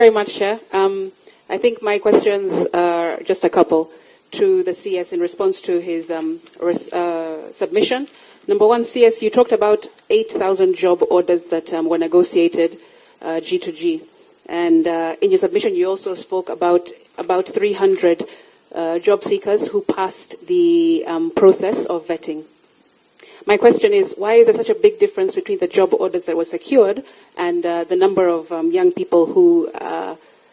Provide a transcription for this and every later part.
Very much, Chair. I think my questions are just a couple to the CS in response to his submission. Number one, CS, you talked about 8,000 job orders that were negotiated G2G. And in your submission, you also spoke about 300 job seekers who passed the process of vetting. My question is, why is there such a big difference between the job orders that were secured and the number of young people who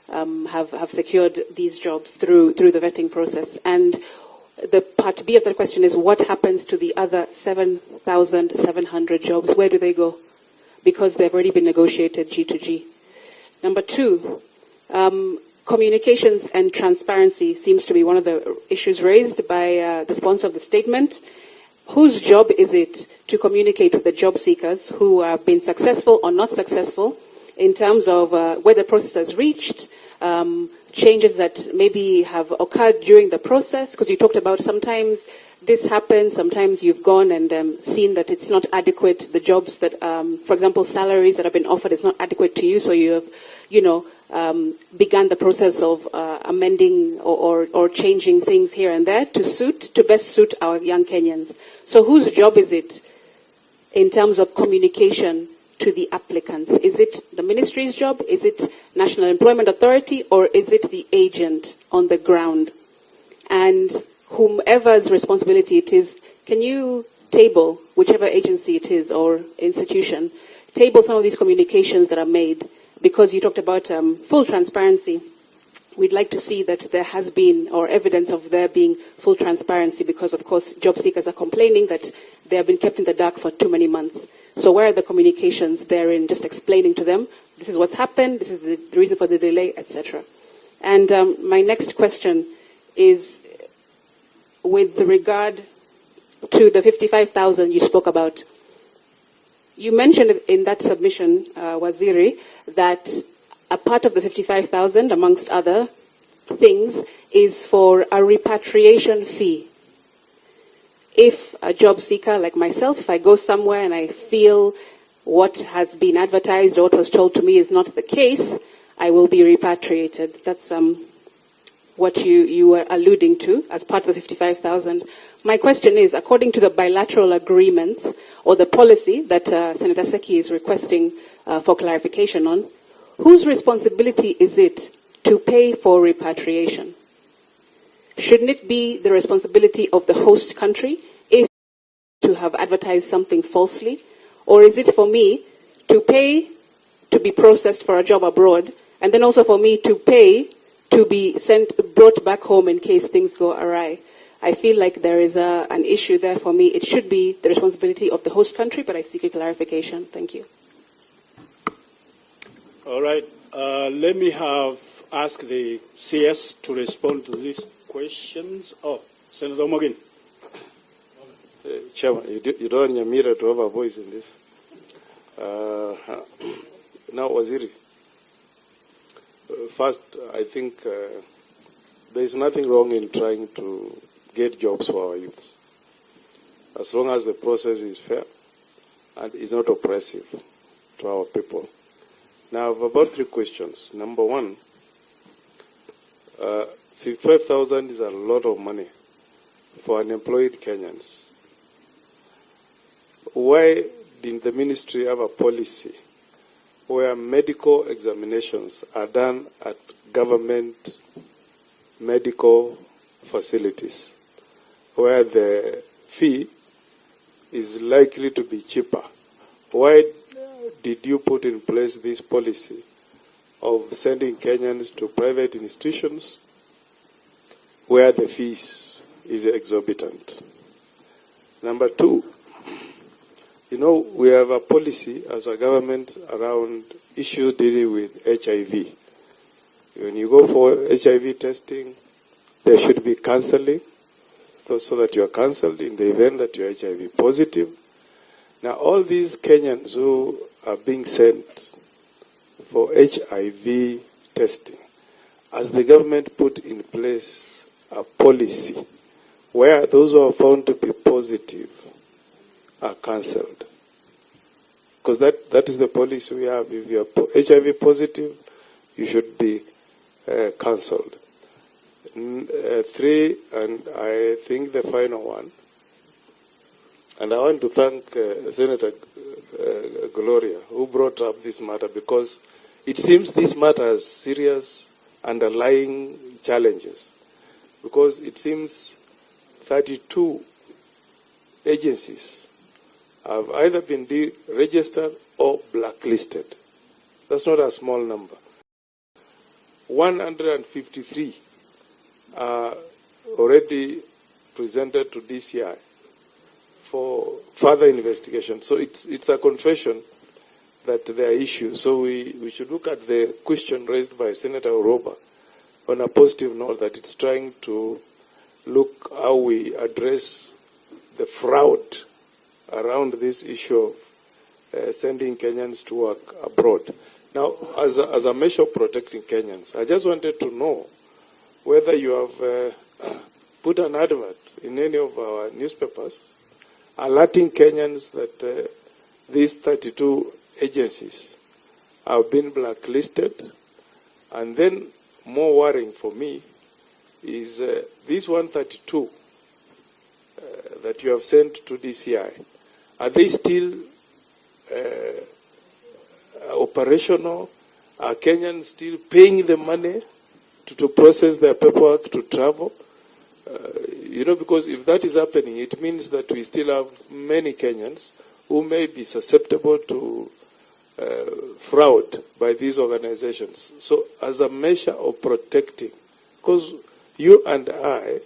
have secured these jobs through the vetting process? And the part B of that question is, what happens to the other 7,700 jobs? Where do they go? Because they've already been negotiated G2G. Number two, communications and transparency seems to be one of the issues raised by the sponsor of the statement. Whose job is it to communicate with the job seekers who have been successful or not successful in terms of where the process has reached, changes that maybe have occurred during the process? Because you talked about sometimes this happens, sometimes you've gone and seen that it's not adequate, the jobs that, for example, salaries that have been offered is not adequate to you, so you have, began the process of amending or changing things here and there to best suit our young Kenyans. So whose job is it in terms of communication to the applicants? Is it the ministry's job? Is it National Employment Authority? Or is it the agent on the ground? And whomever's responsibility it is, can you table, whichever agency it is or institution, table some of these communications that are made? Because you talked about full transparency. We'd like to see that there has been, or evidence of there being full transparency, because of course job seekers are complaining that they have been kept in the dark for too many months. So where are the communications therein, just explaining to them, this is what's happened, this is the reason for the delay, etc. And my next question is with regard to the 55,000 you spoke about. You mentioned in that submission, Waziri, that a part of the 55,000, amongst other things, is for a repatriation fee. If a job seeker like myself, if I go somewhere and I feel what has been advertised or what was told to me is not the case, I will be repatriated. That's what you were alluding to as part of the 55,000. My question is, according to the bilateral agreements or the policy that Senator Seki is requesting for clarification on, whose responsibility is it to pay for repatriation? Shouldn't it be the responsibility of the host country if to have advertised something falsely? Or is it for me to pay to be processed for a job abroad, and then also for me to pay to be brought back home in case things go awry? I feel like there is an issue there for me. It should be the responsibility of the host country, but I seek a clarification. Thank you. All right. Let me ask the CS to respond to these questions. Oh, Senator Morgan. Chairman, you don't want Nyamira to have a voice in this. Now, Waziri, first, I think there is nothing wrong in trying to get jobs for our youths, as long as the process is fair and is not oppressive to our people. Now, I have about 3 questions. Number one, 55,000 is a lot of money for unemployed Kenyans. Why didn't the ministry have a policy where medical examinations are done at government medical facilities, where the fee is likely to be cheaper? Why did you put in place this policy of sending Kenyans to private institutions where the fees is exorbitant? Number 2, we have a policy as a government around issues dealing with HIV. When you go for HIV testing, there should be counseling, so that you are counseled in the event that you are HIV positive. Now, all these Kenyans who are being sent for HIV testing, has the government put in place a policy where those who are found to be positive are cancelled? Because that is the policy we have. If you are HIV positive, you should be cancelled. 3, and I think the final one, and I want to thank Senator Gloria, who brought up this matter, because it seems this matter has serious underlying challenges, because it seems 32 agencies have either been deregistered or blacklisted. That's not a small number. 153 are already presented to DCI for further investigation. So it's a confession that there are issues. So we should look at the question raised by Senator Oroba on a positive note, that it's trying to look how we address the fraud around this issue of sending Kenyans to work abroad. Now, as a measure of protecting Kenyans, I just wanted to know whether you have put an advert in any of our newspapers alerting Kenyans that these 32 agencies have been blacklisted. And then, more worrying for me, is these 132 that you have sent to DCI, are they still operational? Are Kenyans still paying the money to process their paperwork to travel? Because if that is happening, it means that we still have many Kenyans who may be susceptible to fraud by these organizations. So as a measure of protecting, because you and I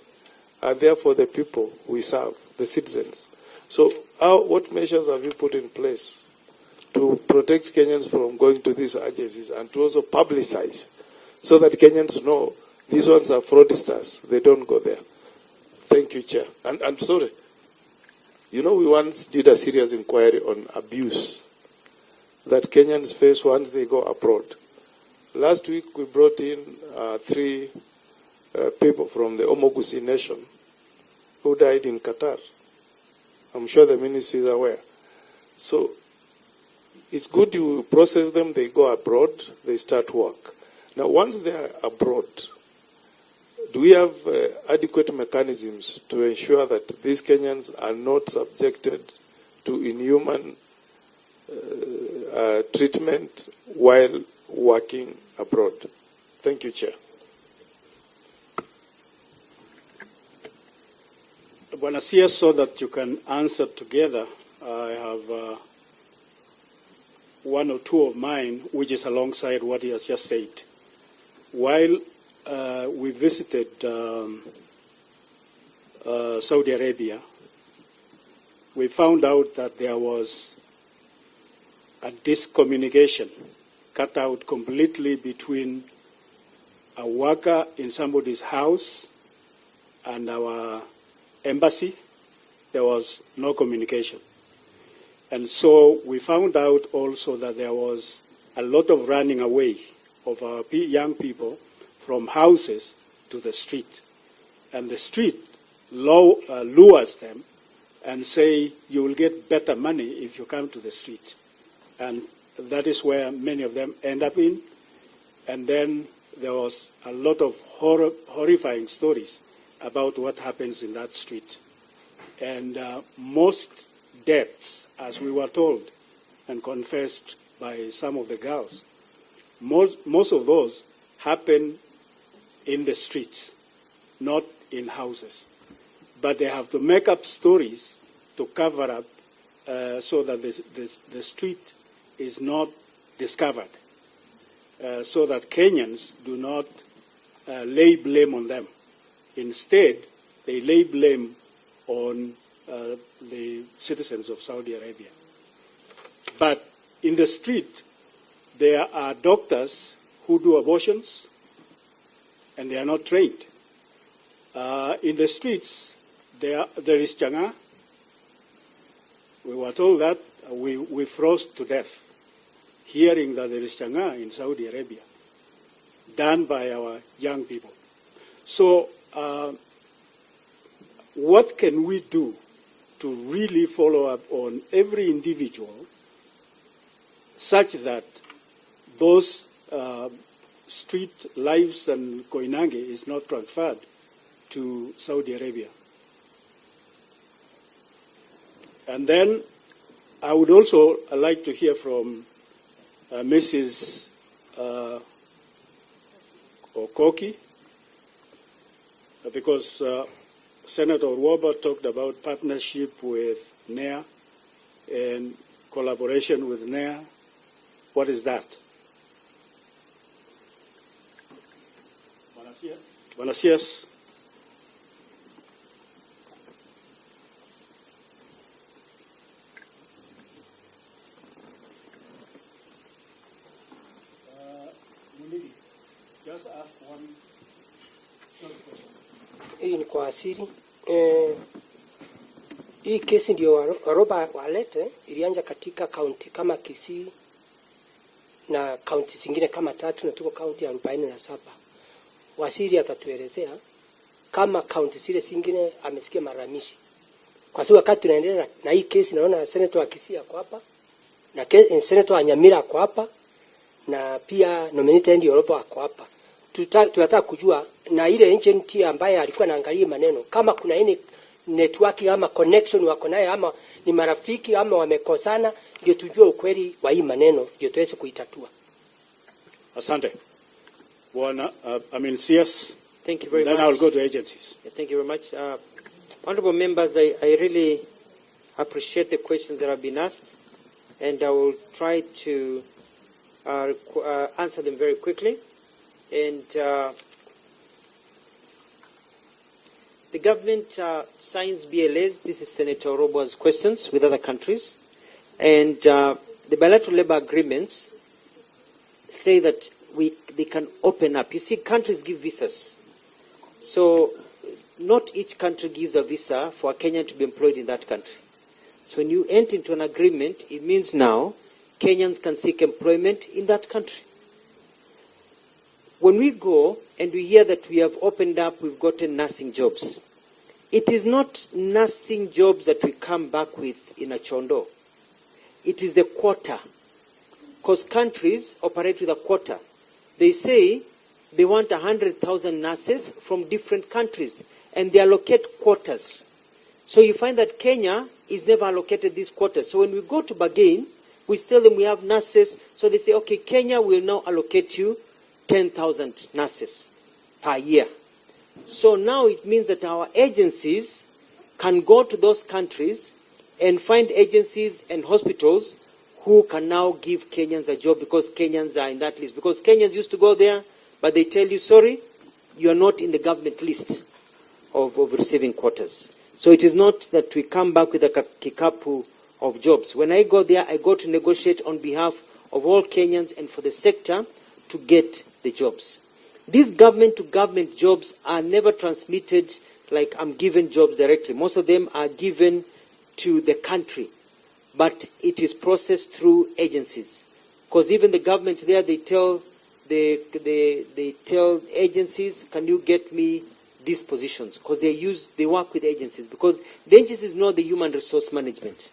are there for the people we serve, the citizens. So what measures have you put in place to protect Kenyans from going to these agencies, and to also publicize so that Kenyans know these ones are fraudsters, they don't go there? Thank you, Chair. And I'm sorry. We once did a serious inquiry on abuse that Kenyans face once they go abroad. Last week we brought in 3 people from the Omogusi nation who died in Qatar. I'm sure the ministry is aware. So it's good you process them, they go abroad, they start work. Now, once they are abroad, do we have adequate mechanisms to ensure that these Kenyans are not subjected to inhuman treatment while working abroad? Thank you, Chair. Buenos so that you can answer together, I have one or two of mine, which is alongside what he has just said. While we visited Saudi Arabia, we found out that there was a discommunication cut out completely between a worker in somebody's house and our embassy. There was no communication. And so we found out also that there was a lot of running away of our young people from houses to the street. And the street lures them and say, you will get better money if you come to the street. And that is where many of them end up in. And then there was a lot of horrifying stories about what happens in that street. And most deaths, as we were told and confessed by some of the girls, most of those happen in the street, not in houses. But they have to make up stories to cover up so that the street is not discovered, so that Kenyans do not lay blame on them. Instead, they lay blame on the citizens of Saudi Arabia. But in the street, there are doctors who do abortions, and they are not trained. In the streets, there is changa. We were told that we froze to death, hearing that there is changa in Saudi Arabia, done by our young people. So what can we do to really follow up on every individual such that those street lives and Koinange is not transferred to Saudi Arabia. And then I would also like to hear from Mrs. Okoki, because Senator Waber talked about partnership with NEA and collaboration with NEA. What is that? Buenos días. Just ask one short question. Hii ni kwa asili. Hii kesi ndio Waroba walete ilianza katika kaunti kama Kisii na kaunti zingine kama 3 na tuko kaunti ya 47. Wasiri atatuelezea kama kaunti zile zingine amesikia maramishi. Kwa sababu wakati tunaendelea na hii kesi naona senator wa Kisii ako hapa na senator wa Nyamira ako hapa na pia nominated ndio Waroba ako hapa. Tunataka kujua na ile agent ambaye alikuwa anaangalia maneno kama kuna any network ama connection wako naye ama ni marafiki ama wamekosana, ndio tujue ukweli wa hii maneno ndio tuweze kuitatua. Asante. CS. Thank you very much. Then I'll go to agencies. Yeah, thank you very much. Honorable members, I really appreciate the questions that have been asked, and I will try to answer them very quickly. And the government signs BLAs. This is Senator Robo's questions with other countries. And the bilateral labor agreements say that they can open up. You see, countries give visas. So not each country gives a visa for a Kenyan to be employed in that country. So when you enter into an agreement, it means now Kenyans can seek employment in that country. When we go and we hear that we have opened up, we've gotten nursing jobs, it is not nursing jobs that we come back with in a chondo. It is the quota. Because countries operate with a quota. They say they want 100,000 nurses from different countries, and they allocate quotas. So you find that Kenya is never allocated these quotas. So when we go to bargain, we tell them we have nurses. So they say, okay, Kenya will now allocate you 10,000 nurses per year. So now it means that our agencies can go to those countries and find agencies and hospitals who can now give Kenyans a job because Kenyans are in that list. Because Kenyans used to go there, but they tell you, sorry, you are not in the government list of receiving quotas. So it is not that we come back with a kikapu of jobs. When I go there, I go to negotiate on behalf of all Kenyans and for the sector to get the jobs. These government-to-government jobs are never transmitted like I'm given jobs directly. Most of them are given to the country, but it is processed through agencies. Because even the government there, they tell agencies, can you get me these positions? Because they work with agencies. Because the agencies know the human resource management.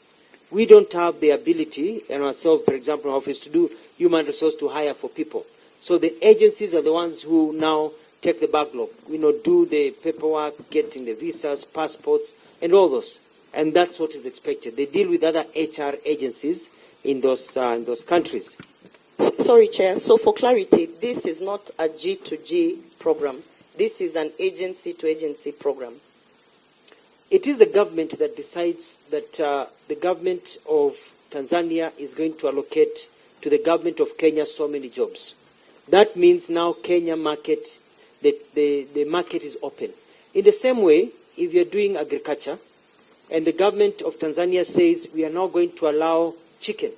We don't have the ability, and ourselves, for example, in office, to do human resource to hire for people. So the agencies are the ones who now take the backlog, do the paperwork, getting the visas, passports, and all those. And that's what is expected. They deal with other HR agencies in those countries. Sorry, Chair. So for clarity, this is not a G2G program. This is an agency-to-agency program. It is the government that decides that the government of Tanzania is going to allocate to the government of Kenya so many jobs. That means now Kenya market, the market is open. In the same way, if you're doing agriculture, and the government of Tanzania says we are now going to allow chicken,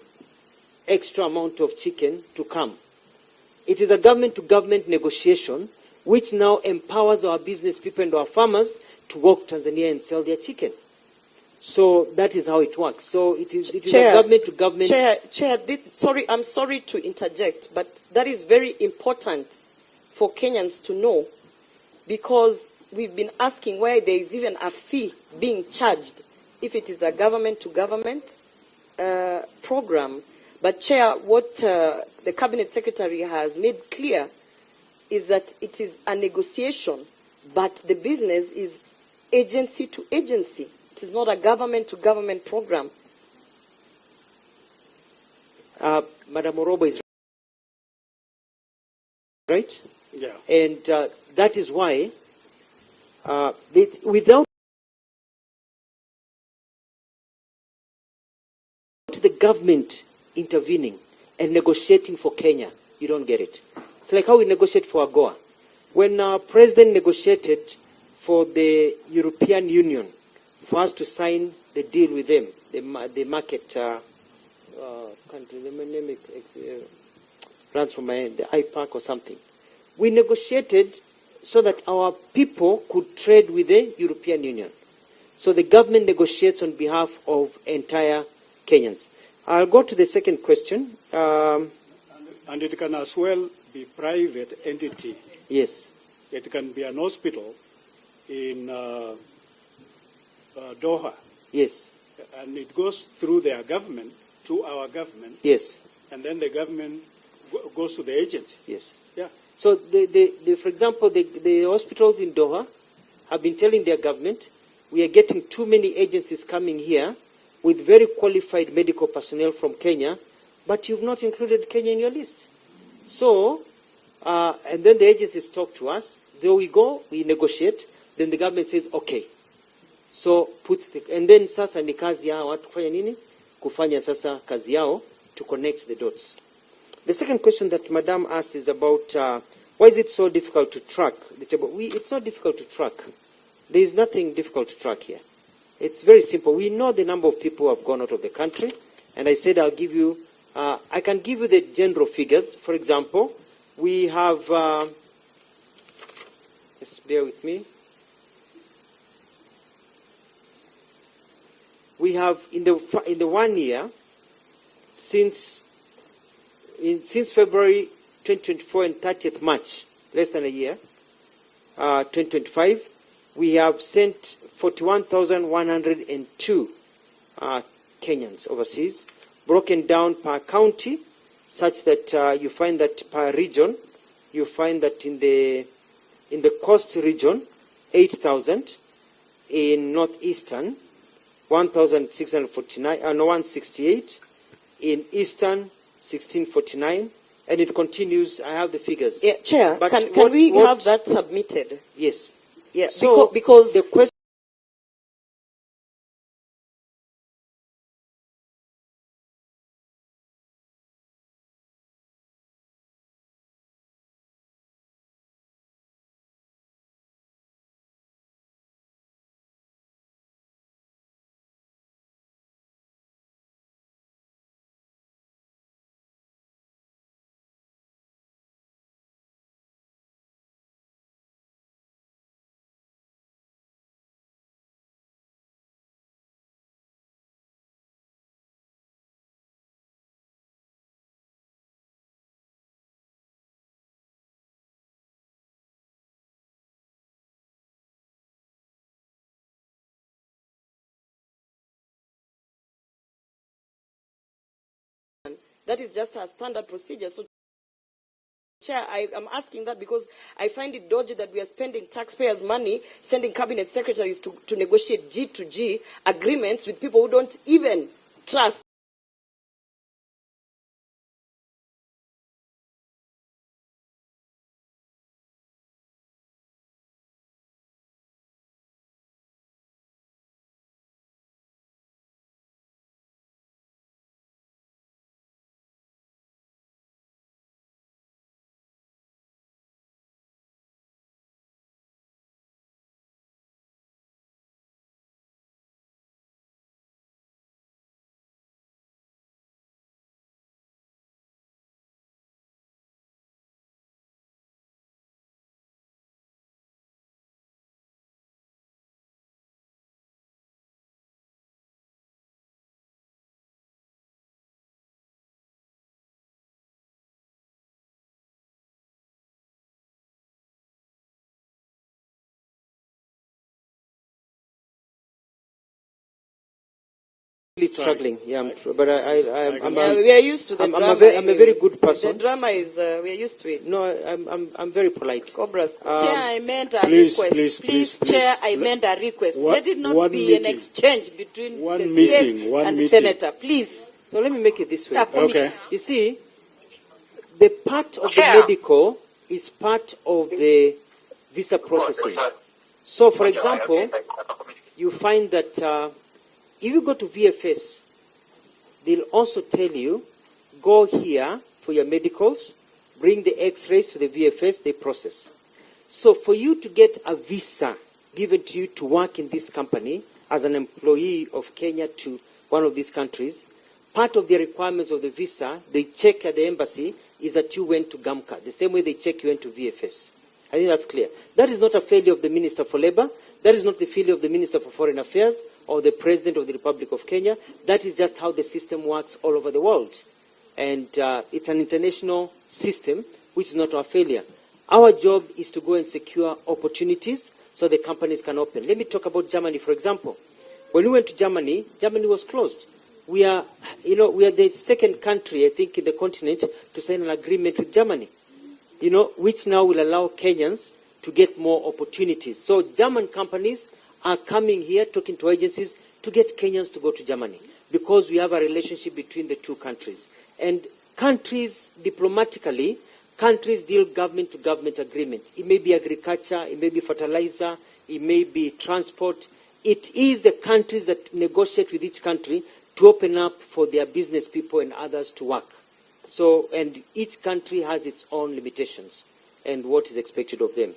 extra amount of chicken to come. It is a government-to-government negotiation which now empowers our business people and our farmers to walk to Tanzania and sell their chicken. So that is how it works. So it is Chair, a government-to-government... Chair, I'm sorry to interject, but that is very important for Kenyans to know, because we've been asking why there is even a fee being charged if it is a government-to-government program. But Chair, what the Cabinet Secretary has made clear is that it is a negotiation, but the business is agency to agency. It is not a government-to-government program. Madam Orobo is right? Yeah. And that is why, without the government intervening and negotiating for Kenya, you don't get it. It's like how we negotiate for AGOA. When our president negotiated for the European Union for us to sign the deal with them, the market country, the name runs from my head, the IPAC or something. We negotiated so that our people could trade with the European Union. So the government negotiates on behalf of entire Kenyans. I'll go to the second question. And it can as well be private entity. Yes. It can be an hospital in Doha. Yes. And it goes through their government to our government. Yes. And then the government goes to the agency. Yes. Yeah. So, for example, the hospitals in Doha have been telling their government, we are getting too many agencies coming here with very qualified medical personnel from Kenya, but you've not included Kenya in your list. So, and then the agencies talk to us. There we go, we negotiate. Then the government says, okay. So, and then sasa ni kazi yao watu kufanya nini? Kufanya sasa kazi yao to connect the dots. The second question that Madam asked is about why is it so difficult to track the table? It's not difficult to track. There is nothing difficult to track here. It's very simple. We know the number of people who have gone out of the country, and I said I'll give you, I can give you the general figures. For example, we have, just bear with me. We have in the 1 year since February 2024 and 30th March, less than a year, 2025, we have sent 41,102 Kenyans overseas, broken down per county, such that you find that per region, you find that in the coast region, 8,000, in northeastern, 1,668, in eastern, 1,649, and it continues. I have the figures. Yeah, Chair, But can we have that submitted? Yes. Yeah, So because the question that is just a standard procedure. So, Chair, I am asking that because I find it dodgy that we are spending taxpayers' money sending cabinet secretaries to negotiate G2G agreements with people who don't even trust It's struggling, yeah, but I'm we are used to the drama. I'm a very good person. The drama is, we are used to it. No, I'm very polite. Cobras. Chair, I meant a please, request. please, Chair, please. I meant a request. One- Let it not one be meeting. an exchange between One the meeting, CS one and the meeting. senator. Please. So let me make it this way. Yeah, Okay. You see, the part of the medical is part of the visa processing. So, for example, you find that if you go to VFS, they'll also tell you, go here for your medicals, bring the x-rays to the VFS, they process. So for you to get a visa given to you to work in this company as an employee of Kenya to one of these countries, part of the requirements of the visa, they check at the embassy, is that you went to GAMCA, the same way they check you went to VFS. I think that's clear. That is not a failure of the Minister for Labour. That is not the failure of the Minister for Foreign Affairs or the President of the Republic of Kenya. That is just how the system works all over the world. And it's an international system, which is not our failure. Our job is to go and secure opportunities so the companies can open. Let me talk about Germany, for example. When we went to Germany, Germany was closed. We are the second country, I think, in the continent to sign an agreement with Germany, which now will allow Kenyans to get more opportunities. So German companies are coming here, talking to agencies, to get Kenyans to go to Germany, because we have a relationship between the two countries. And countries, diplomatically, countries deal government-to-government agreement. It may be agriculture, it may be fertilizer, it may be transport. It is the countries that negotiate with each country to open up for their business people and others to work. So, and each country has its own limitations and what is expected of them.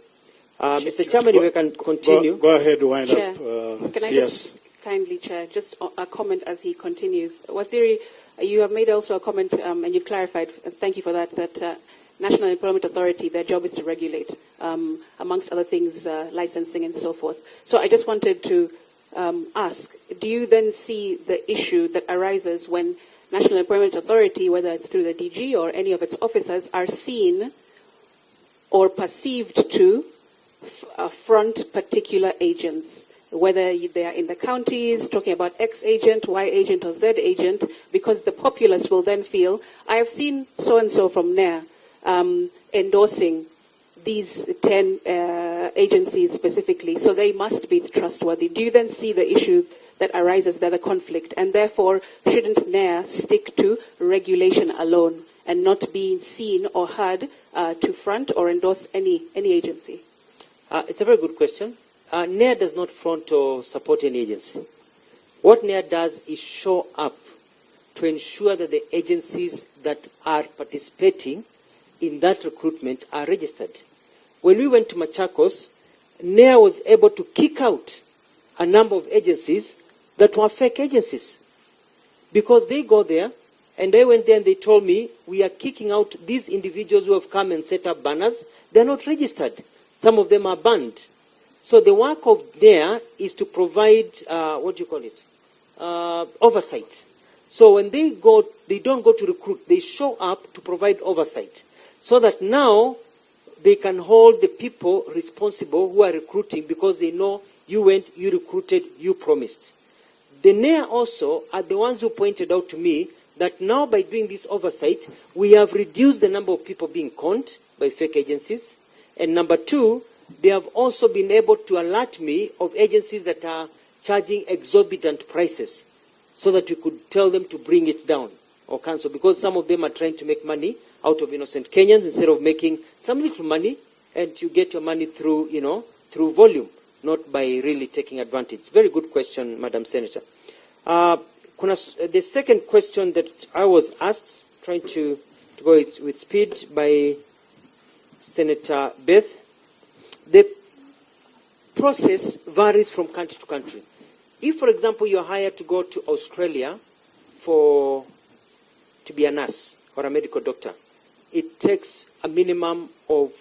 Mr. Chairman, if I can continue. Go ahead, wind Chair, up. can I CS. just kindly, Chair, just a comment as he continues. Waziri, you have made also a comment, and you've clarified, thank you for that, that National Employment Authority, their job is to regulate, amongst other things, licensing and so forth. So I just wanted to ask, do you then see the issue that arises when National Employment Authority, whether it's through the DG or any of its officers, are seen or perceived to front particular agents, whether they are in the counties, talking about X agent, Y agent, or Z agent, because the populace will then feel, I have seen so-and-so from NER endorsing these 10 agencies specifically, so they must be trustworthy. Do you then see the issue that arises there, the conflict, and therefore shouldn't NER stick to regulation alone and not be seen or heard to front or endorse any agency? It's a very good question. NER does not front or support any agency. What NER does is show up to ensure that the agencies that are participating in that recruitment are registered. When we went to Machakos, NER was able to kick out a number of agencies that were fake agencies, because they go there, and they went there and they told me, we are kicking out these individuals who have come and set up banners. They're not registered. Some of them are banned. So the work of NER is to provide, oversight. So when they go, they don't go to recruit. They show up to provide oversight, so that now they can hold the people responsible who are recruiting, because they know you went, you recruited, you promised. The NER also are the ones who pointed out to me that now by doing this oversight, we have reduced the number of people being conned by fake agencies. And number two, they have also been able to alert me of agencies that are charging exorbitant prices, so that we could tell them to bring it down or cancel, because some of them are trying to make money out of innocent Kenyans instead of making some little money, and you get your money through, through volume, not by really taking advantage. Very good question, Madam Senator. The second question that I was asked, trying to go with speed, by Senator Beth, the process varies from country to country. If, for example, you're hired to go to Australia to be a nurse or a medical doctor, it takes a minimum of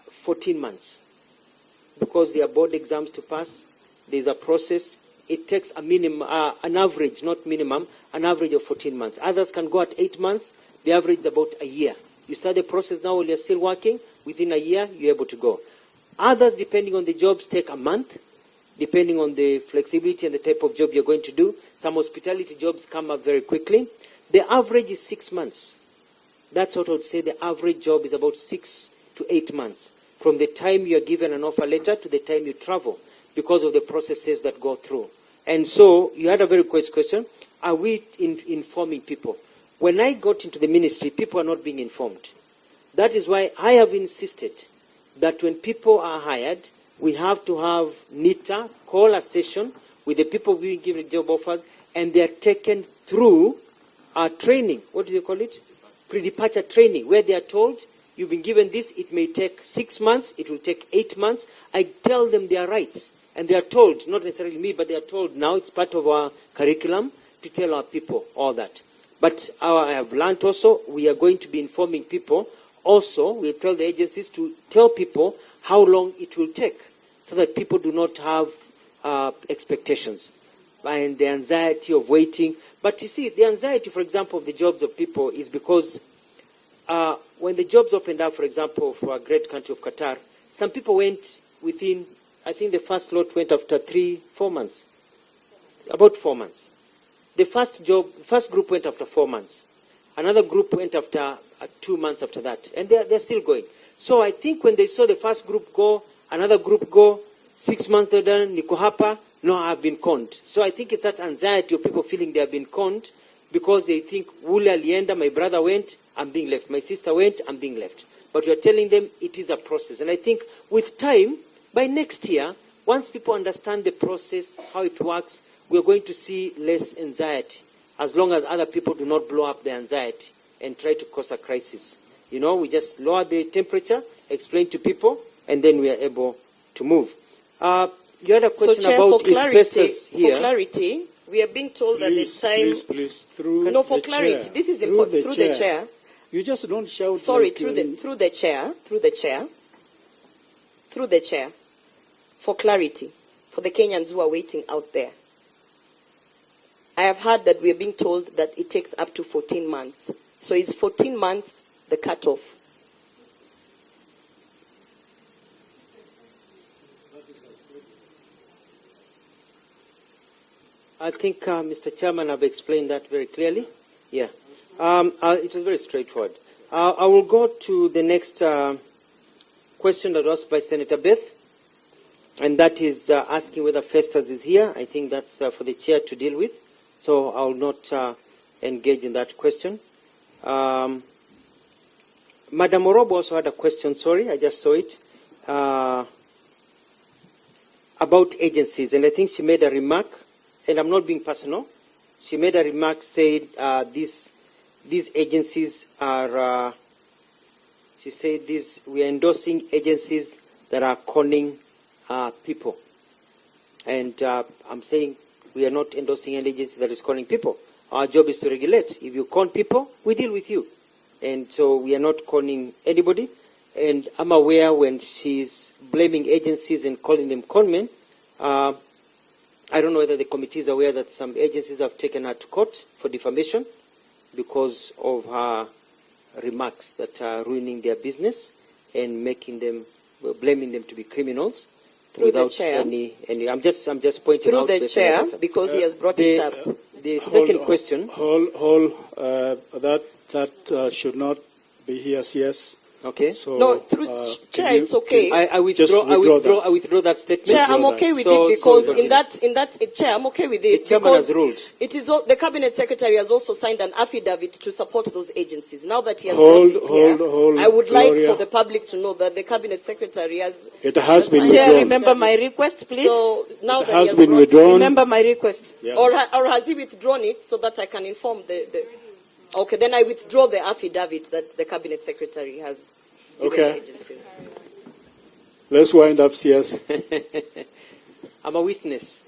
14 months, because there are board exams to pass. There's a process. It takes a minimum, an average, not minimum, an average of 14 months. Others can go at 8 months. The average is about a year. You start the process now while you're still working. Within a year, you're able to go. Others, depending on the jobs, take a month. depending on the flexibility and the type of job you're going to do. Some hospitality jobs come up very quickly. The average is 6 months. That's what I would say. The average job is about 6 to 8 months from the time you are given an offer letter to the time you travel, because of the processes that go through. And so you had a very quick question. Are we informing people? When I got into the ministry, people are not being informed. That is why I have insisted that when people are hired, we have to have NITA call a session with the people being given job offers, and they are taken through training. What do you call it? Pre-departure training, where they are told, you've been given this, it may take 6 months, it will take 8 months. I tell them their rights. And they are told, not necessarily me, but they are told now it's part of our curriculum to tell our people all that. But I have learned also, we are going to be informing people. Also, we tell the agencies to tell people how long it will take, so that people do not have expectations and the anxiety of waiting. But you see, the anxiety, for example, of the jobs of people is because when the jobs opened up, for example, for a great country of Qatar, some people went within, I think the first lot went after 3-4 months. About 4 months. The first group went after 4 months. Another group went after 2 months after that. And they're still going. So I think when they saw the first group go, another group go, 6 months later, niko hapa, no, I've been conned. So I think it's that anxiety of people feeling they have been conned, because they think, Ule alienda, my brother went, I'm being left. My sister went, I'm being left. But you're telling them it is a process. And I think with time, by next year, once people understand the process, how it works, we're going to see less anxiety, as long as other people do not blow up the anxiety and try to cause a crisis. You know, we just lower the temperature, explain to people, and then we are able to move. You had a question Chair, about asbestos here. For clarity, we are being told that the time... Please, through no, for the clarity, chair. this is important. Through the chair. You just don't shout. Sorry, like through the chair. For clarity, for the Kenyans who are waiting out there. I have heard that we are being told that it takes up to 14 months. So is 14 months the cutoff? I think Mr. Chairman have explained that very clearly. Yeah. It was very straightforward. I will go to the next question that was by Senator Beth, and that is asking whether Festus is here. I think that's for the chair to deal with, so I will not engage in that question. Madam Orobo also had a question, sorry, I just saw it, about agencies, and I think she made a remark, and I'm not being personal. She made a remark saying these agencies are, she said we are endorsing agencies that are conning people. And I'm saying we are not endorsing any agency that is conning people. Our job is to regulate. If you con people, we deal with you. And so we are not conning anybody. And I'm aware when she's blaming agencies and calling them conmen, I don't know whether the committee is aware that some agencies have taken her to court for defamation because of her remarks that are ruining their business and making them, blaming them to be criminals. Through the chair. I'm just pointing out. Through the chair, because he has brought it up. The second question. That should not be here, yes. Okay. So no, through chair, it's okay. I withdraw that statement. Chair, I'm okay with it because in that chair, I'm okay with it. The chairman has ruled. It is the cabinet secretary has also signed an affidavit to support those agencies. Now that he has brought it here, I would like for the public to know that the cabinet secretary has. It has been Chair, withdrawn. remember my request, please. So now it that has he has been withdrawn. Remember my request. Yeah. Or has he withdrawn it so that I can inform the. Okay, then I withdraw the affidavit that the cabinet secretary has given the agencies. Let's wind up, CS. I'm a witness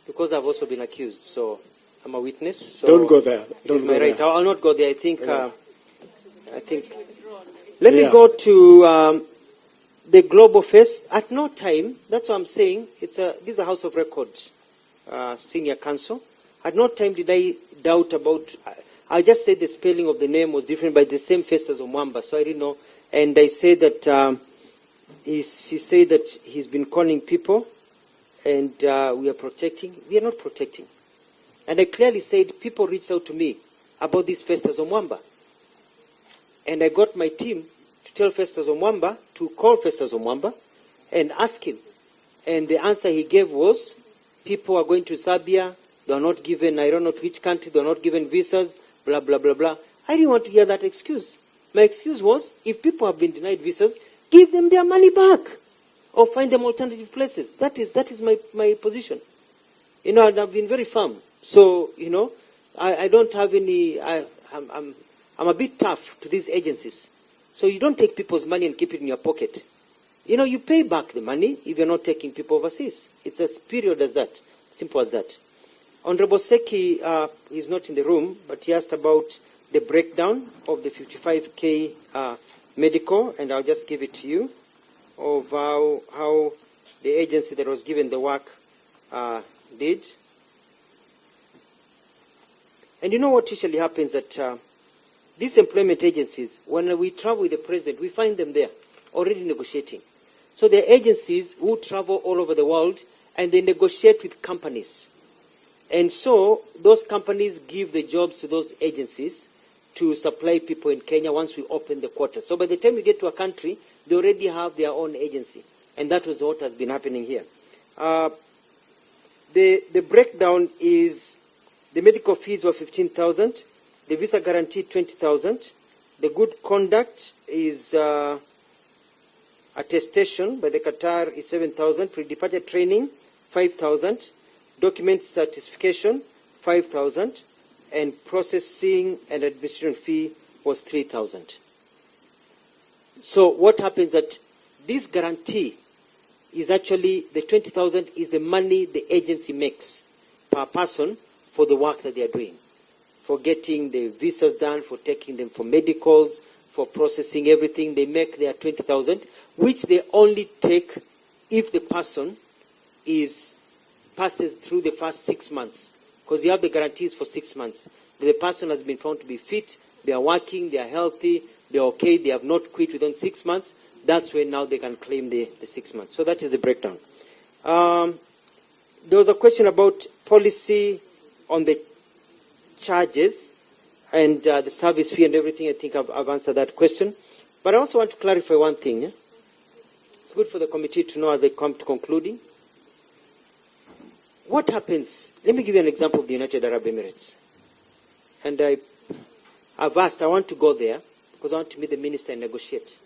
because I've also been accused, so I'm a witness. So don't go there. Don't go right. I'll not go there. I think. Let me go to the global face. At no time. That's what I'm saying. This is a House of Records, senior counsel. At no time did I doubt about. I just said the spelling of the name was different, but the same face as Omwamba, so I didn't know. And I said that she said that he's been conning people, and we are protecting. We are not protecting. And I clearly said, people reached out to me about this Festus Omwamba. And I got my team to tell Festus Omwamba to call Festus Omwamba and ask him. And the answer he gave was, people are going to Serbia, they are not given, I don't know which country, they are not given visas, blah, blah, blah, blah. I didn't want to hear that excuse. My excuse was, if people have been denied visas, give them their money back or find them alternative places. That is my position. You know, and I've been very firm. So, you know, I don't have any, I'm a bit tough to these agencies. So you don't take people's money and keep it in your pocket. You know, you pay back the money if you're not taking people overseas. It's as period as that. Simple as that. Honorable Seki is not in the room, but he asked about the breakdown of the 55K medical, and I'll just give it to you, of how the agency that was given the work did. And you know what usually happens at these employment agencies, when we travel with the president, we find them there, already negotiating. So there are agencies who travel all over the world, and they negotiate with companies. And so those companies give the jobs to those agencies to supply people in Kenya once we open the quota. So by the time we get to a country, they already have their own agency. And that was what has been happening here. The breakdown is, the medical fees were 15,000, the visa guarantee 20,000, the good conduct is attestation by the Qatar is 7,000, pre-departure training 5,000, document certification 5,000, and processing and administration fee was 3,000. So what happens that this guarantee is actually, the 20,000 is the money the agency makes per person for the work that they are doing, for getting the visas done, for taking them for medicals, for processing everything. They make their 20,000, which they only take if the person passes through the first 6 months, because you have the guarantees for 6 months. The person has been found to be fit, they are working, they are healthy, they are okay, they have not quit within 6 months. That's when now they can claim the 6 months. So that is the breakdown. There was a question about policy on the charges and the service fee and everything. I think I've answered that question. But I also want to clarify one thing. Yeah? It's good for the committee to know as they come to concluding. What happens? Let me give you an example of the United Arab Emirates. And I've asked, I want to go there because I want to meet the minister and negotiate.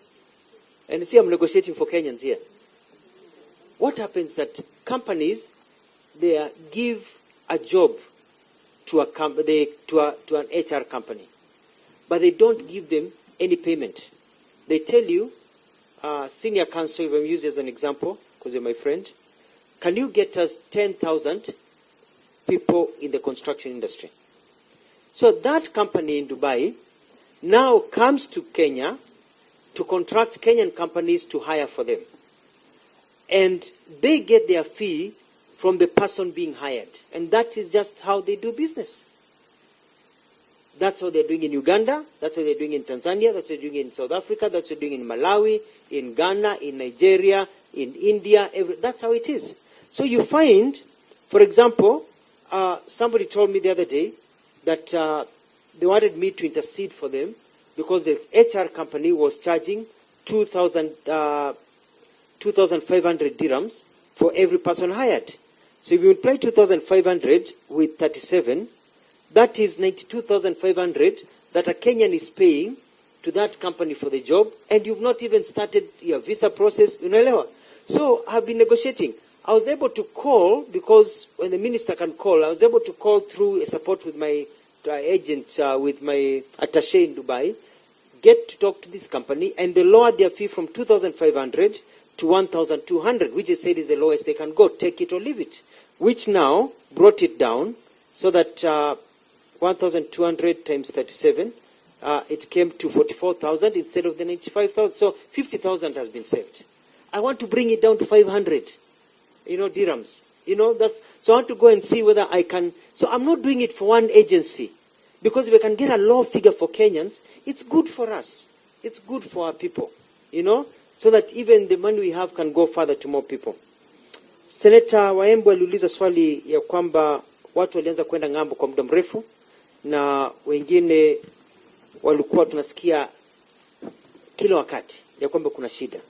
And you see, I'm negotiating for Kenyans here. What happens that companies, they give a job to an HR company, but they don't give them any payment. They tell you, senior counsel, if I'm used as an example, because you're my friend, can you get us 10,000 people in the construction industry? So that company in Dubai now comes to Kenya to contract Kenyan companies to hire for them. And they get their fee from the person being hired. And that is just how they do business. That's what they're doing in Uganda, that's what they're doing in Tanzania, that's what they're doing in South Africa, that's what they're doing in Malawi, in Ghana, in Nigeria, in India, that's how it is. So you find, for example, somebody told me the other day that they wanted me to intercede for them because the HR company was charging 2,500 dirhams for every person hired. So if you multiply 2,500 with 37, that is 92,500 that a Kenyan is paying to that company for the job, and you've not even started your visa process. So I've been negotiating. I was able to call, because when the minister can call, I was able to call through a support with my agent, with my attaché in Dubai, get to talk to this company, and they lowered their fee from 2,500 to 1,200, which they said is the lowest they can go, take it or leave it, which now brought it down so that 1,200 times 37, it came to 44,000 instead of the 95,000. So 50,000 has been saved. I want to bring it down to 500, dirhams. So I want to go and see whether I can. So I'm not doing it for one agency, because if we can get a low figure for Kenyans, it's good for us. It's good for our people, so that even the money we have can go further to more people. Seneta Waembu aliuliza swali ya kwamba watu walianza kwenda ng'ambo kwa muda mrefu na wengine walikuwa tunasikia kila wakati ya kwamba kuna shida.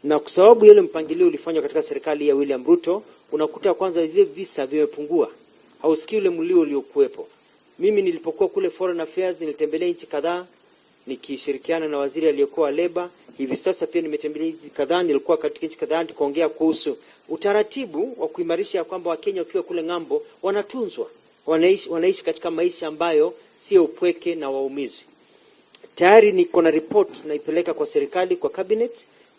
Na kwa sababu ile mpangilio ulifanywa katika serikali ya William Ruto, unakuta kwanza vile visa vimepungua. Hausikii ule mlio uliokuwepo. Mimi nilipokuwa kule Foreign Affairs nilitembelea nchi kadhaa nikishirikiana na waziri aliyekuwa Labor. Hivi sasa pia nimetembelea nchi kadhaa, nilikuwa katika nchi kadhaa tukaongea kuhusu utaratibu wa kuimarisha kwamba Wakenya wakiwa kule ng'ambo wanatunzwa. Wanaishi katika maisha ambayo sio upweke na waumizwi. Tayari niko na report naipeleka kwa serikali, kwa cabinet,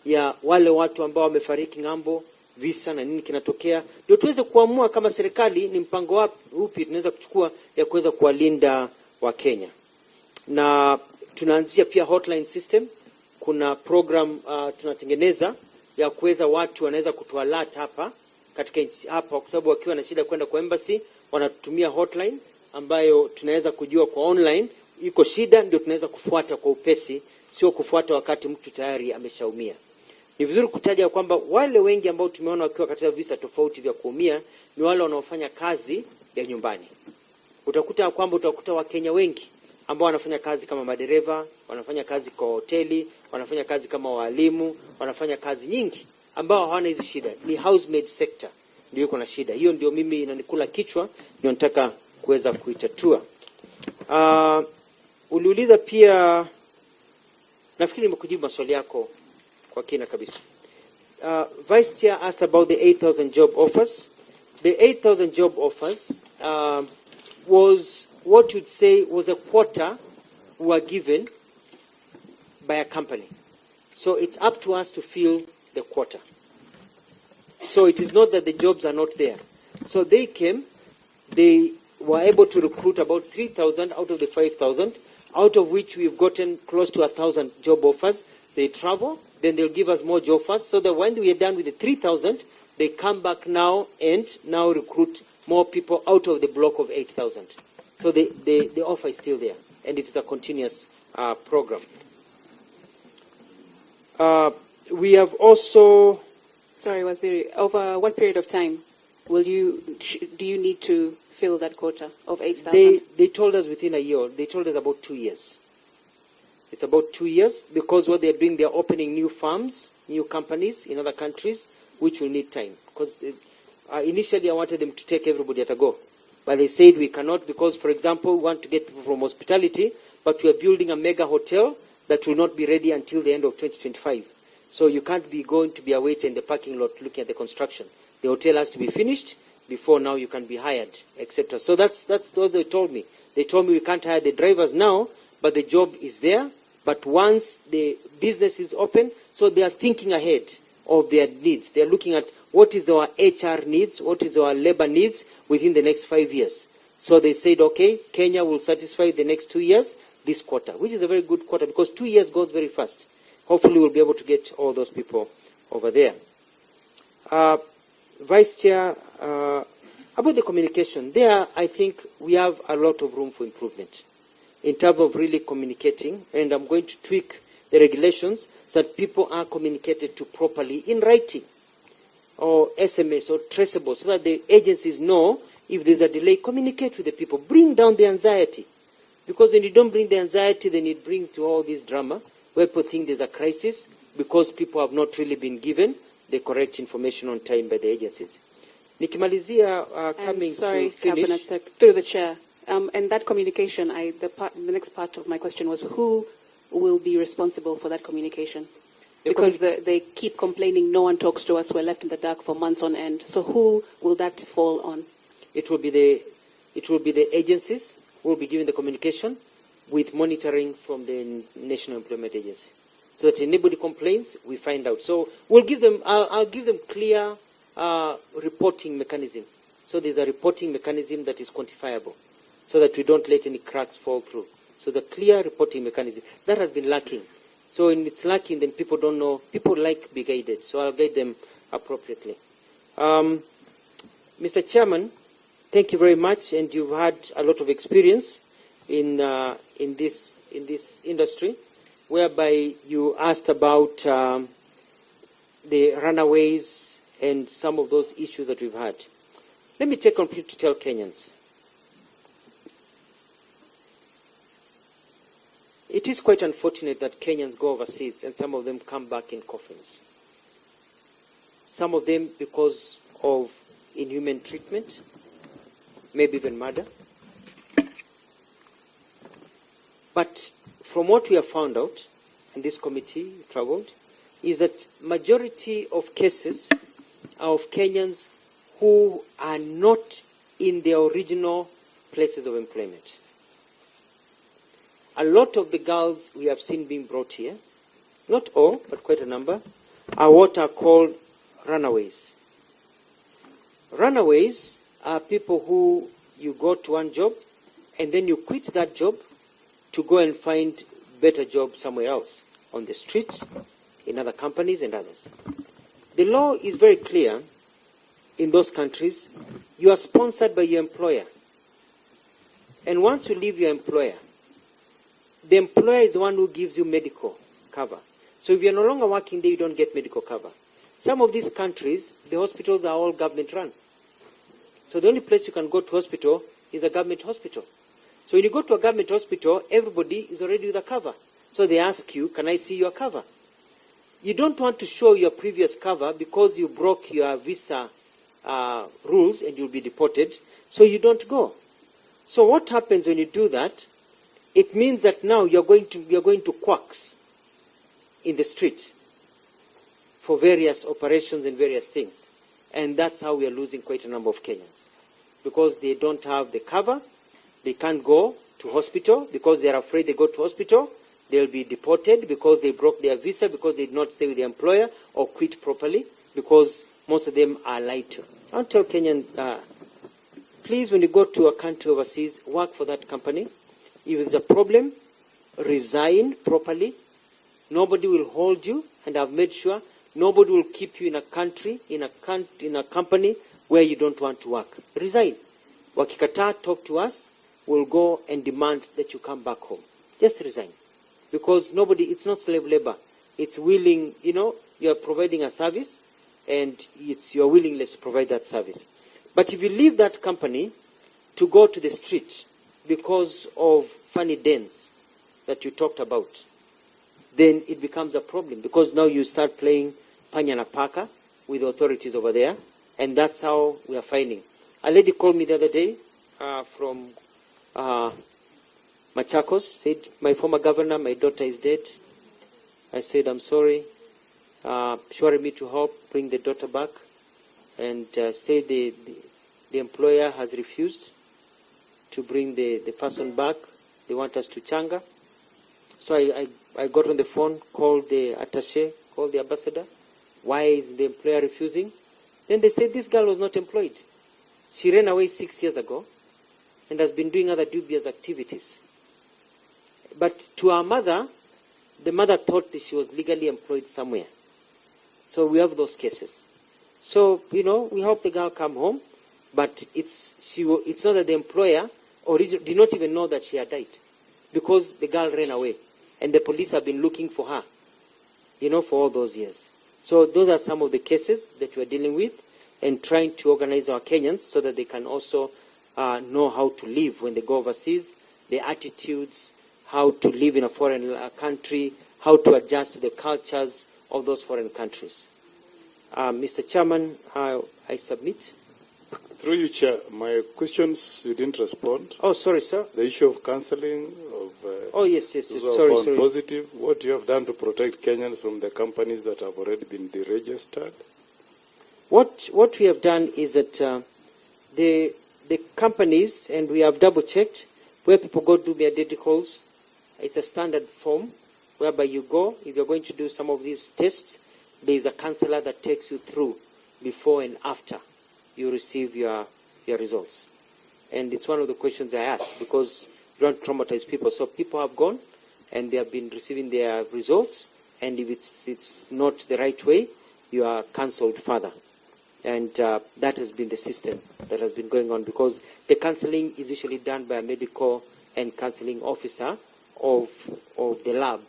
ya wale watu ambao wamefariki ng'ambo, visa na nini kinatokea, ndio tuweze kuamua kama serikali ni mpango upi tunaweza kuchukua ya kuweza kuwalinda Wakenya. Na tunaanzia pia hotline system. Kuna program tunatengeneza ya kuweza watu wanaweza kutualert hapa katika hapa, kwa sababu wakiwa na shida kwenda kwa embassy wanatumia hotline ambayo tunaweza kujua kwa online iko shida, ndio tunaweza kufuata kwa upesi, sio kufuata wakati mtu tayari ameshaumia. Ni vizuri kutaja kwamba wale wengi ambao tumeona wakiwa katika visa tofauti vya kuumia ni wale wanaofanya kazi ya nyumbani. Utakuta Wakenya wengi ambao wanafanya kazi kama madereva, wanafanya kazi kwa hoteli, wanafanya kazi kama walimu, wanafanya kazi nyingi ambao hawana hizi shida. Ni housemaid sector ndio iko na shida. Hiyo ndio mimi inanikula kichwa, ndio nataka kuweza kuitatua. Uliuliza pia, nafikiri nimekujibu maswali yako kwa kina kabisa. Vice Chair asked about the 8,000 job offers. The 8,000 job offers was what you'd say was a quota were given by a company. So it's up to us to fill the quota. So it is not that the jobs are not there. So they came, they were able to recruit about 3,000 out of the 5,000, out of which we've gotten close to 1,000 job offers. They travel, then they'll give us more job offers, so that when we are done with the 3,000, they come back now and now recruit more people out of the block of 8,000. So the offer is still there, and it is a continuous program. We have also... Sorry, Waziri, over what period of time do you need to fill that quota of 8,000? They told us within a year. They told us about 2 years. It's about 2 years, because what they're doing, they're opening new farms, new companies in other countries, which will need time. Because initially I wanted them to take everybody at a go. But they said we cannot, because, for example, we want to get people from hospitality, but we are building a mega hotel that will not be ready until the end of 2025. So you can't be going to be a waiter in the parking lot looking at the construction. The hotel has to be finished before now you can be hired, etc. So that's what they told me. They told me we can't hire the drivers now, but the job is there. But once the business is open, so they are thinking ahead of their needs. They are looking at what is our HR needs, what is our labor needs within the next 5 years. So they said, okay, Kenya will satisfy the next 2 years, this quarter, which is a very good quarter, because 2 years goes very fast. Hopefully we'll be able to get all those people over there. Vice Chair, about the communication, there I think we have a lot of room for improvement in terms of really communicating, and I'm going to tweak the regulations so that people are communicated to properly in writing or SMS or traceable, so that the agencies know if there's a delay, communicate with the people, bring down the anxiety. Because when you don't bring the anxiety, then it brings to all this drama, where people think there's a crisis because people have not really been given the correct information on time by the agencies. Nikimalizia, coming sorry, to finish. Cabinet Secretary, through the Chair. And that communication, the next part of my question was, who will be responsible for that communication? Because they keep complaining, no one talks to us, we're left in the dark for months on end. So who will that fall on? It will be the agencies who will be giving the communication, with monitoring from the National Employment Agency, so that if anybody complains, we find out. So we'll give them. I'll give them clear reporting mechanism. So there's a reporting mechanism that is quantifiable, so that we don't let any cracks fall through. So the clear reporting mechanism that has been lacking. So when it's lacking, then people don't know. People like be guided. So I'll guide them appropriately. Mr. Chairman, thank you very much, and you've had a lot of experience in this industry, whereby you asked about the runaways and some of those issues that we've had. Let me take opportunity to tell Kenyans. It is quite unfortunate that Kenyans go overseas and some of them come back in coffins. Some of them because of inhuman treatment, maybe even murder. But from what we have found out, and this committee traveled, is that majority of cases are of Kenyans who are not in their original places of employment. A lot of the girls we have seen being brought here, not all, but quite a number, are what are called runaways. Runaways are people who you go to one job and then you quit that job to go and find better job somewhere else, on the streets, in other companies and others. The law is very clear in those countries. You are sponsored by your employer. And once you leave your employer, the employer is the one who gives you medical cover. So if you're no longer working there, you don't get medical cover. Some of these countries, the hospitals are all government run. So the only place you can go to hospital is a government hospital. So when you go to a government hospital, everybody is already with a cover. So they ask you, can I see your cover? You don't want to show your previous cover because you broke your visa rules and you'll be deported. So you don't go. So what happens when you do that? It means that now you're going to quacks in the street for various operations and various things. And that's how we are losing quite a number of Kenyans. Because they don't have the cover, they can't go to hospital because they're afraid they go to hospital, they'll be deported because they broke their visa, because they did not stay with their employer or quit properly, because most of them are lied to. I'll tell Kenyan, please, when you go to a country overseas, work for that company. If there's a problem, resign properly. Nobody will hold you, and I've made sure nobody will keep you in a country, in a company where you don't want to work. Resign. Wakikataa, talk to us. We'll go and demand that you come back home. Just resign. Because it's not slave labor. It's willing, you're providing a service, and it's your willingness to provide that service. But if you leave that company to go to the street because of funny dens that you talked about, then it becomes a problem, because now you start playing panya na paka with the authorities over there, and that's how we are finding. A lady called me the other day from Machakos, said, my former governor, my daughter is dead. I said, I'm sorry. She wanted me to help bring the daughter back, and said the employer has refused to bring the person back. They want us to changa. So I got on the phone, called the attaché, called the ambassador. Why is the employer refusing? Then they said this girl was not employed. She ran away 6 years ago and has been doing other dubious activities. But to our mother, the mother thought that she was legally employed somewhere. So we have those cases. So, we hope the girl come home, but it's not that the employer did not even know that she had died, because the girl ran away, and the police have been looking for her, for all those years. So those are some of the cases that we are dealing with, and trying to organize our Kenyans so that they can also know how to live when they go overseas, the attitudes, how to live in a foreign country, how to adjust to the cultures of those foreign countries. Mr. Chairman, I submit. Through you, Chair, my questions you didn't respond. Oh, sorry, sir. The issue of counseling, yes. those Sorry. positive. What you have done to protect Kenyans from the companies that have already been deregistered? What we have done is that the companies, and we have double-checked, where people go do their medicals, it's a standard form whereby you go. If you're going to do some of these tests, there is a counselor that takes you through before and after you receive your results. And it's one of the questions I asked, because you don't traumatize people. So people have gone and they have been receiving their results, and if it's not the right way, you are cancelled further. And that has been the system that has been going on, because the counseling is usually done by a medical and counseling officer of the lab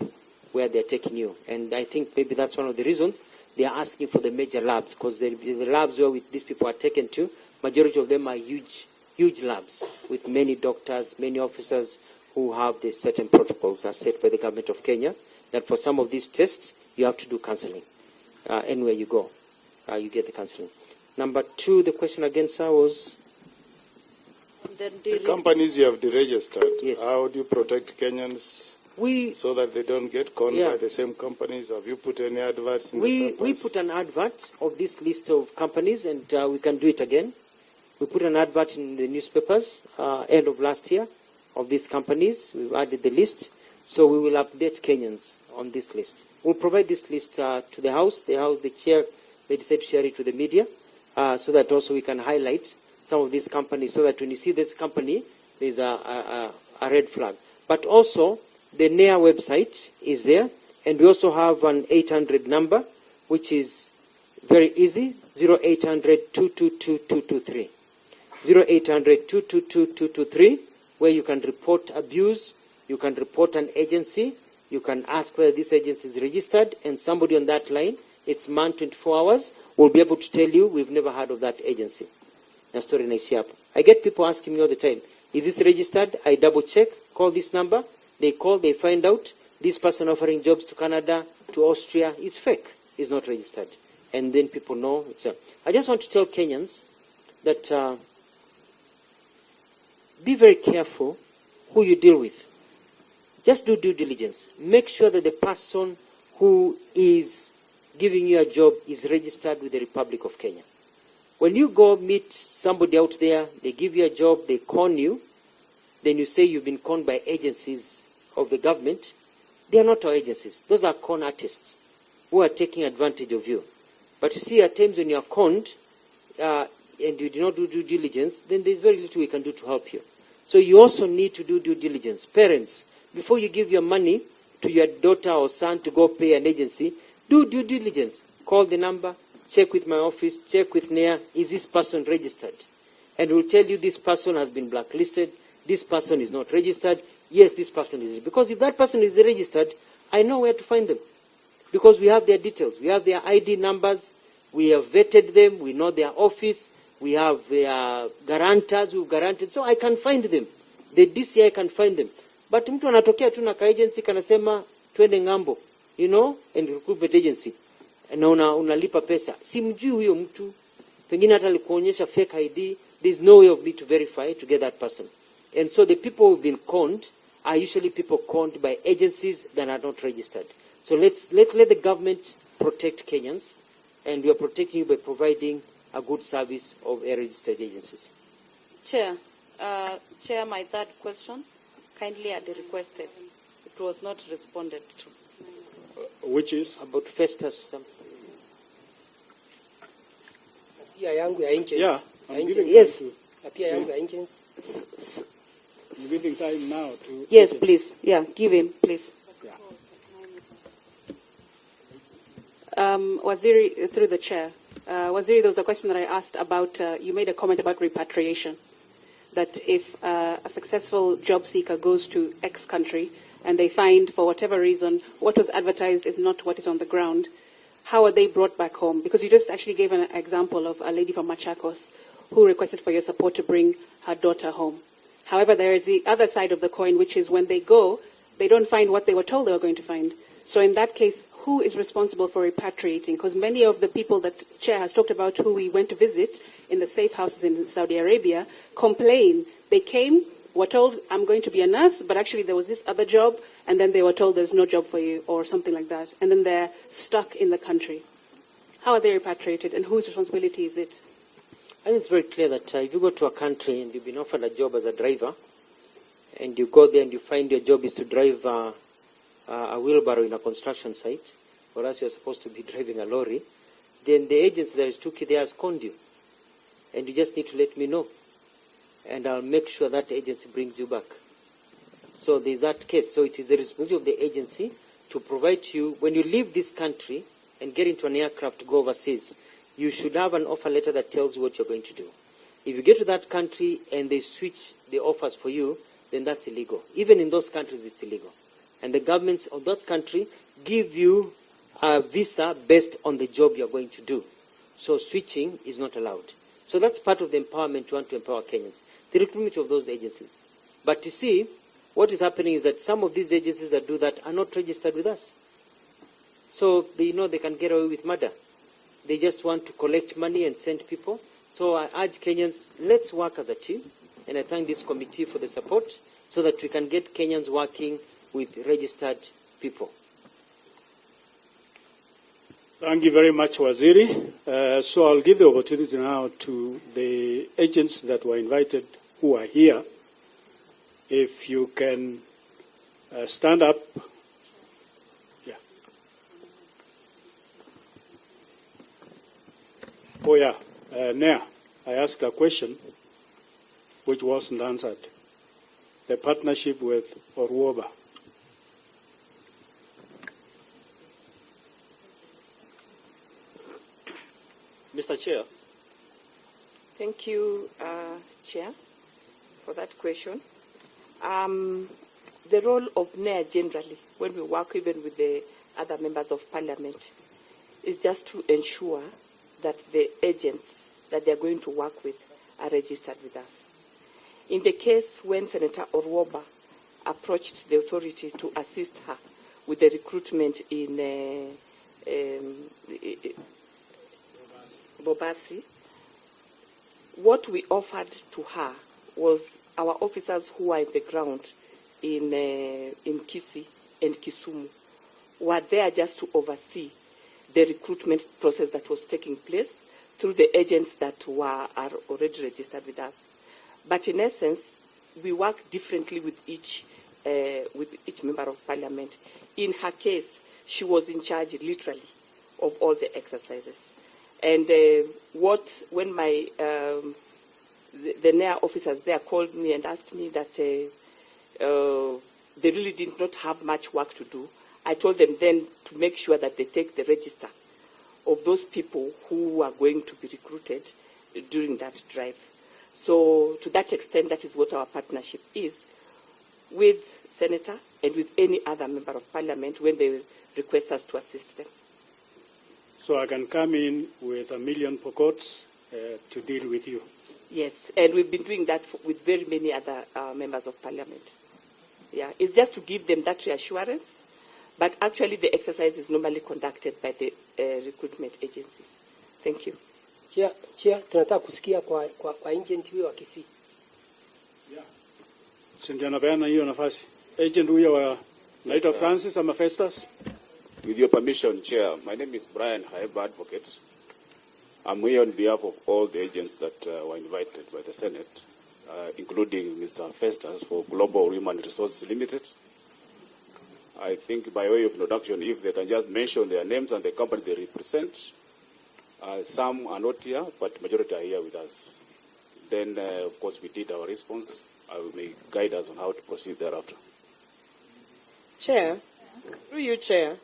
where they're taking you. And I think maybe that's one of the reasons they are asking for the major labs, because the labs where these people are taken to, majority of them are huge labs with many doctors, many officers who have these certain protocols as set by the government of Kenya, that for some of these tests, you have to do counseling. Anywhere you go, you get the counseling. Number 2, the question again, sir, was? The companies you have deregistered, yes. How do you protect Kenyans so that they don't get conned by the same companies? Have you put any adverts in the papers? We put an advert of this list of companies, and we can do it again. We put an advert in the newspapers end of last year of these companies. We've added the list, so we will update Kenyans on this list. We'll provide this list to the House. The chair, they decided to share it with the media, so that also we can highlight some of these companies, so that when you see this company, there's a red flag. But also, the NEA website is there, and we also have an 800 number, which is very easy, 0800-222-223. 0800-222-223, where you can report abuse, you can report an agency, you can ask whether this agency is registered, and somebody on that line, it's man 24 hours, will be able to tell you, we've never heard of that agency. Na story inaishia hapo. I get people asking me all the time, is this registered? I double check, call this number, they call, they find out, this person offering jobs to Canada, to Austria, is fake, is not registered. And then people know. I just want to tell Kenyans that be very careful who you deal with. Just do due diligence. Make sure that the person who is giving you a job is registered with the Republic of Kenya. When you go meet somebody out there, they give you a job, they con you, then you say you've been conned by agencies of the government. They are not our agencies. Those are con artists who are taking advantage of you. But you see, at times when you are conned and you do not do due diligence, then there's very little we can do to help you. So you also need to do due diligence. Parents, before you give your money to your daughter or son to go pay an agency, do due diligence. Call the number, check with my office, check with NEA, is this person registered? And we'll tell you this person has been blacklisted, this person is not registered, yes, this person is. Because if that person is registered, I know where to find them. Because we have their details, we have their ID numbers, we have vetted them, we know their office, we have their guarantors who've guaranteed, so I can find them. The DCI can find them. But mtu anatokea tu na ka agency kanasema twende ngambo, you know, and recruitment agency. Na unalipa pesa. Simjui huyo mtu. Pengine hata alikuonyesha fake ID. There's no way of me to verify to get that person. And so the people who've been conned are usually people conned by agencies that are not registered. So let the government protect Kenyans, and we are protecting you by providing a good service of registered agencies. Chair, my third question, kindly had requested. It was not responded to. Which is? About Festus. Pia yangu ya agents. Yeah, I'm giving yes. time Na pia yangu ya agents. I'm giving time now to... Yes, please. Yeah, give him, please. Yeah. Waziri, through the chair. Waziri, there was a question that I asked about, you made a comment about repatriation, that if a successful job seeker goes to X country and they find, for whatever reason, what was advertised is not what is on the ground, how are they brought back home? Because you just actually gave an example of a lady from Machakos who requested for your support to bring her daughter home. However, there is the other side of the coin, which is when they go, they don't find what they were told they were going to find. So in that case, who is responsible for repatriating? Because many of the people that Chair has talked about who we went to visit in the safe houses in Saudi Arabia complain. They came, were told, I'm going to be a nurse, but actually there was this other job, and then they were told there's no job for you, or something like that. And then they're stuck in the country. How are they repatriated, and whose responsibility is it? I think it's very clear that if you go to a country and you've been offered a job as a driver, and you go there and you find your job is to drive a wheelbarrow in a construction site, or else you're supposed to be driving a lorry, then the agency that is took you there has conned you. And you just need to let me know. And I'll make sure that agency brings you back. So there's that case. So it is the responsibility of the agency to provide you, when you leave this country and get into an aircraft to go overseas, you should have an offer letter that tells you what you're going to do. If you get to that country and they switch the offers for you, then that's illegal. Even in those countries, it's illegal. and the governments of that country give you a visa based on the job you're going to do. So switching is not allowed. So that's part of the empowerment we want to empower Kenyans, the recruitment of those agencies. But you see, what is happening is that some of these agencies that do that are not registered with us. So they know they can get away with murder. They just want to collect money and send people. So I urge Kenyans, let's work as a team. And I thank this committee for the support so that we can get Kenyans working with registered people. Thank you very much, Waziri. So I'll give the opportunity now to the agents that were invited who are here. If you can stand up. Yeah. Oh, yeah. Nea, I asked a question which wasn't answered. The partnership with Orwoba. Mr. Chair. Thank you, Chair, for that question. The role of NEA generally, when we work even with the other members of parliament, is just to ensure that the agents that they are going to work with are registered with us. In the case when Senator Orwoba approached the authority to assist her with the recruitment in Bobasi, what we offered to her was our officers who are in the ground in Kisii and Kisumu were there just to oversee the recruitment process that was taking place through the agents that are already registered with us. But in essence, we work differently with each member of parliament. In her case, she was in charge literally of all the exercises. And when my the NEA officers there called me and asked me that they really did not have much work to do, I told them then to make sure that they take the register of those people who are going to be recruited during that drive. So to that extent, that is what our partnership is with Senator and with any other member of parliament when they request us to assist them. So I can come in with $1 million pockets to deal with you. Yes, and we've been doing that with very many other members of parliament. Yeah, it's just to give them that reassurance, but actually the exercise is normally conducted by the recruitment agencies. Thank you. Chair, tunataka kusikia kwa agent huyo wa Kisii. Yeah. Sindio napeana hiyo nafasi. Agent huyo wa naitwa Francis ama Festus. With your permission, Chair, my name is Brian Haeba, Advocate. I'm here on behalf of all the agents that were invited by the Senate, including Mr. Festus for Global Human Resources Limited. I think by way of introduction, if they can just mention their names and the company they represent. Some are not here, but majority are here with us. Then, of course, we did our response. I will may guide us on how to proceed thereafter. Chair, through you, Chair.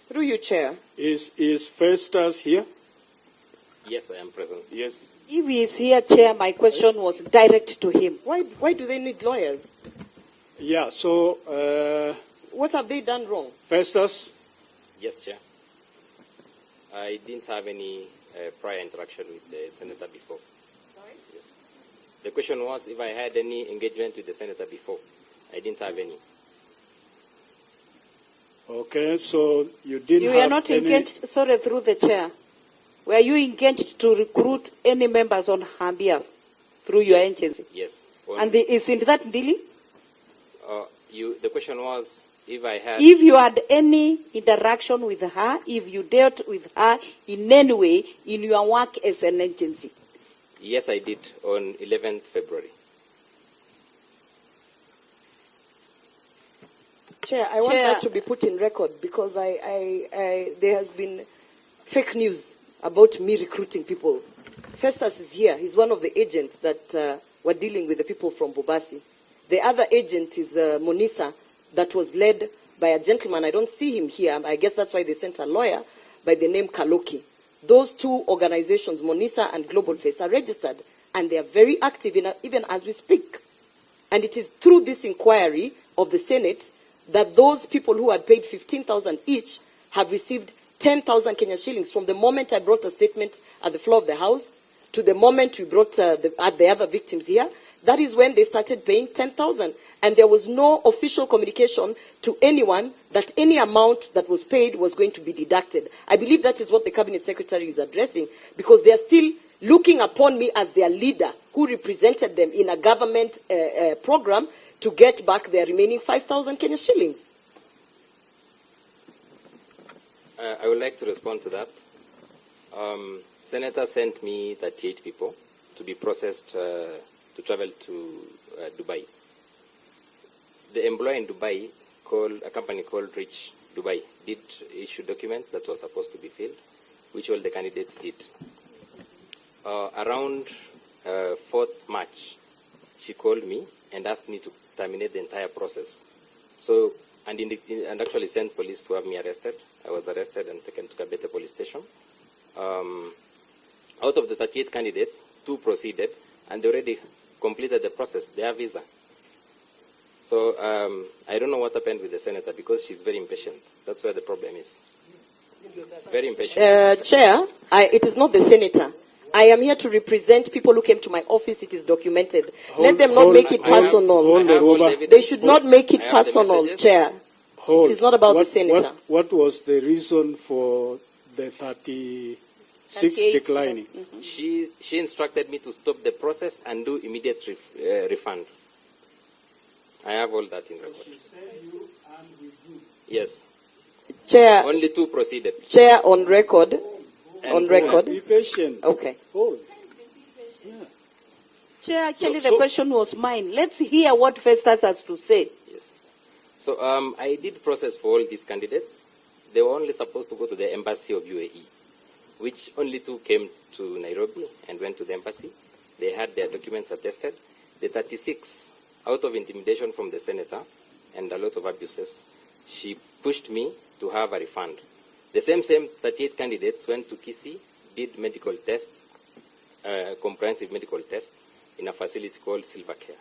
Through you, Chair. Is Festus here? Yes, I am present. Yes. If he is here, Chair, my question was direct to him. Why do they need lawyers? Yeah, so... what have they done wrong? Festus? Yes, Chair. I didn't have any prior interaction with the Senator before. Sorry? Yes. The question was if I had any engagement with the Senator before. I didn't have any. Okay, so you didn't have You were not any... engaged, sorry, through the Chair. Were you engaged to recruit any members on her behalf through your agency? Yes. And isn't that dealing? The question was if I had... If you had any interaction with her, if you dealt with her in any way in your work as an agency. Yes, I did on 11th February. Chair, I want that to be put in record because there has been fake news about me recruiting people. Festus is here. He's one of the agents that were dealing with the people from Bobasi. The other agent is Monisa, that was led by a gentleman. I don't see him here. I guess that's why they sent a lawyer by the name Kaloki. Those two organizations, Monisa and Global Face, are registered, and they are very active even as we speak. And it is through this inquiry of the Senate that those people who had paid 15,000 each have received 10,000 Kenya shillings from the moment I brought a statement at the floor of the House to the moment we brought the other victims here. That is when they started paying 10,000. And there was no official communication to anyone that any amount that was paid was going to be deducted. I believe that is what the Cabinet Secretary is addressing, because they are still looking upon me as their leader who represented them in a government program to get back their remaining 5,000 Kenya shillings. I would like to respond to that. Senator sent me 38 people to be processed to travel to Dubai. The employer in Dubai, a company called Rich Dubai, did issue documents that were supposed to be filled, which all the candidates did. Around 4th March, she called me and asked me to terminate the entire process. So, and actually sent police to have me arrested. I was arrested and taken to Kabete police station. Out of the 38 candidates, 2 proceeded, and they already completed the process. They have visa. So I don't know what happened with the senator, because she's very impatient. That's where the problem is. Very impatient. Chair, it is not the senator. I am here to represent people who came to my office. It is documented. Let them not make it personal. They should not make it personal, Chair. It is not about the senator. What was the reason for the 36 declining? Mm-hmm. She instructed me to stop the process and do immediate refund. I have all that in record. She said you and with you. Yes. Chair. Only 2 proceeded. Chair, on record. On record. Be patient. Okay. Hold. Yeah. Chair, actually the question was mine. Let's hear what Festus has to say. Yes. So I did process for all these candidates. They were only supposed to go to the embassy of UAE, which only 2 came to Nairobi and went to the embassy. They had their documents attested. The 36, out of intimidation from the senator and a lot of abuses, she pushed me to have a refund. The same 38 candidates went to Kisii, did medical test, comprehensive medical test in a facility called Silvercare.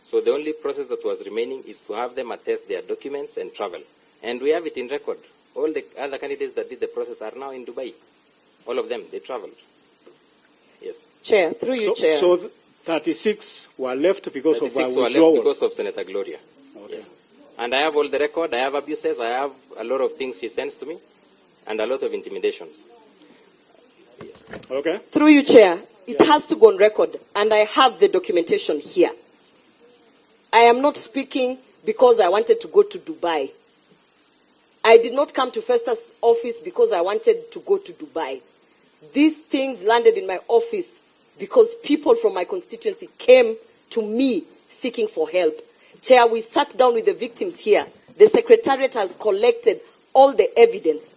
So the only process that was remaining is to have them attest their documents and travel. And we have it in record. All the other candidates that did the process are now in Dubai. All of them, they traveled. Yes. Chair, through you, Chair. So 36 were left because of our withdrawal. 36 were left because of Senator Gloria. Okay. Yes. And I have all the record, I have abuses, I have a lot of things she sends to me, and a lot of intimidations. Yes. Okay. Through you, Chair, it has to go on record, and I have the documentation here. I am not speaking because I wanted to go to Dubai. I did not come to Festus' office because I wanted to go to Dubai. These things landed in my office because people from my constituency came to me seeking for help. Chair, we sat down with the victims here. The Secretariat has collected all the evidence.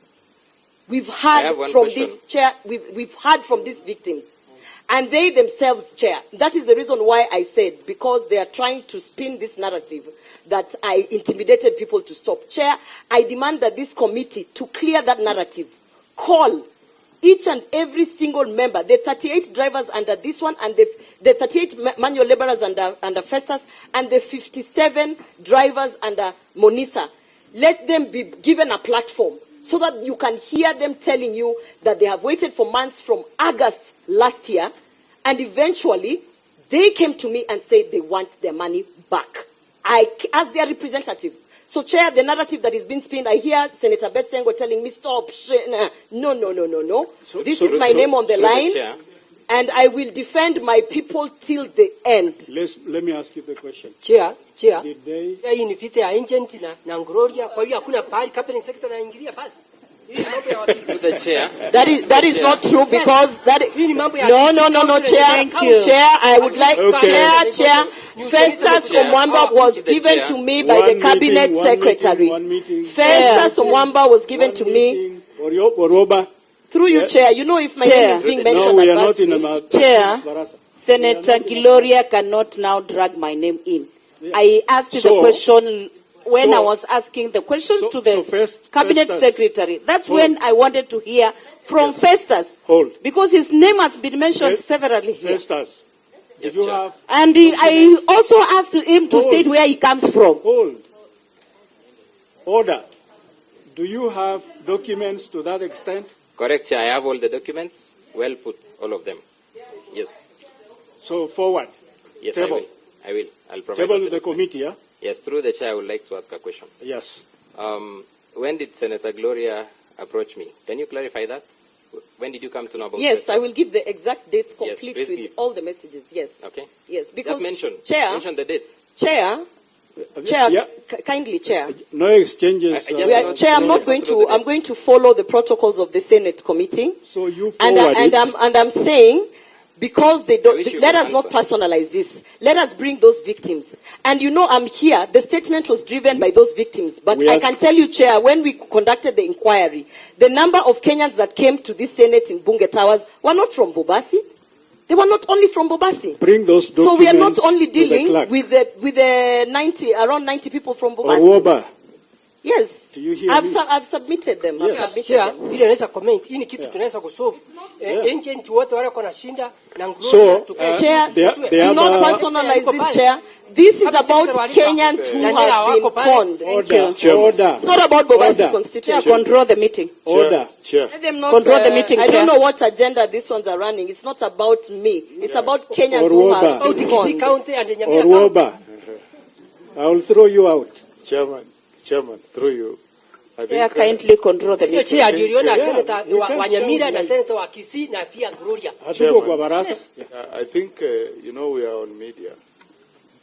We've heard from this, Chair, we've heard from these victims. And they themselves, Chair, that is the reason why I said, because they are trying to spin this narrative that I intimidated people to stop. Chair, I demand that this committee, to clear that narrative, call each and every single member, the 38 drivers under this one, and the 38 manual laborers under Festus, and the 57 drivers under Monisa. Let them be given a platform so that you can hear them telling you that they have waited for months from August last year, and eventually they came to me and said they want their money back. As their representative. So, Chair, the narrative that is being spinned, I hear Senator Betsengo telling me, stop. No. This is my name on the line, Chair, and I will defend my people till the end. Let me ask you the question. Chair, Did they... hii ni vita ya agent na Gloria, kwa hiyo hakuna pahali cabinet secretary anaingilia basi. to the chair. That is not true, because that no, Chair. Thank you. Chair, I would like Okay. Chair. Festus Omwamba was given to me by the Cabinet Secretary. Festus Omwamba was given to me through you, Chair. You know, if my name is being mentioned, No, we are not in a Chair, Senator Gloria cannot now drag my name in. I asked the question when I was asking the questions to the Cabinet Secretary. That's when I wanted to hear from Festus. Because his name has been mentioned severally here. Festus. Yes, You Chair. have... And I also asked him to state where he comes from. Order. Do you have documents to that extent? Correct, Chair. I have all the documents. Well put, all of them. Yes. So forward. Yes, Table. I will. I'll provide. Table to the committee, yeah? Yes, through the Chair, I would like to ask a question. Yes. When did Senator Gloria approach me? Can you clarify that? When did you come to know about Yes, this? I will give the exact dates Yes, complete please with give. all the messages. Yes. Okay. Yes, because Just Chair, mention the date. Chair, Yeah. kindly, Chair. No exchanges. Chair, I'm going to follow the protocols of the Senate committee. So you And forward it. I'm saying, because they don't, wish you let could us not answer. personalize this. Let us bring those victims. And you know, I'm here. The statement was driven by those victims. But We I are- can tell you, Chair, when we conducted the inquiry, the number of Kenyans that came to this Senate in Bunge Towers were not from Bobasi. They were not only from Bobasi. Bring those documents So we are not only to the dealing clerk. with the around 90 people from Bobasi. Orwoba, Yes. do you hear I've me? submitted them. I've submitted Chair, them. vile naweza comment, hii ni kitu tunaweza kusolve. Agent wote wale wako na shinda na So, Gloria tukae Chair, the do not other- personalize this, Chair. This is about Kenyans who have been conned. Order. It's not about Bobasi Order. constituency. Control the meeting. Order. Chair. Let them not, Control the meeting, I Chair. don't know what agenda these ones are running. It's not about me. It's about Kenyans who Orwoba. have out been Kisii conned. County and Nyamira County. Orwoba, I will throw you out. Chairman, through you. I Chair, think, kindly control the Hiyo meeting. Chair niliona Yeah, Senator you wa can't Nyamira shout na like- Senator wa Kisii na pia Gloria. Hatuko kwa baraza. Yes. I think we are on media.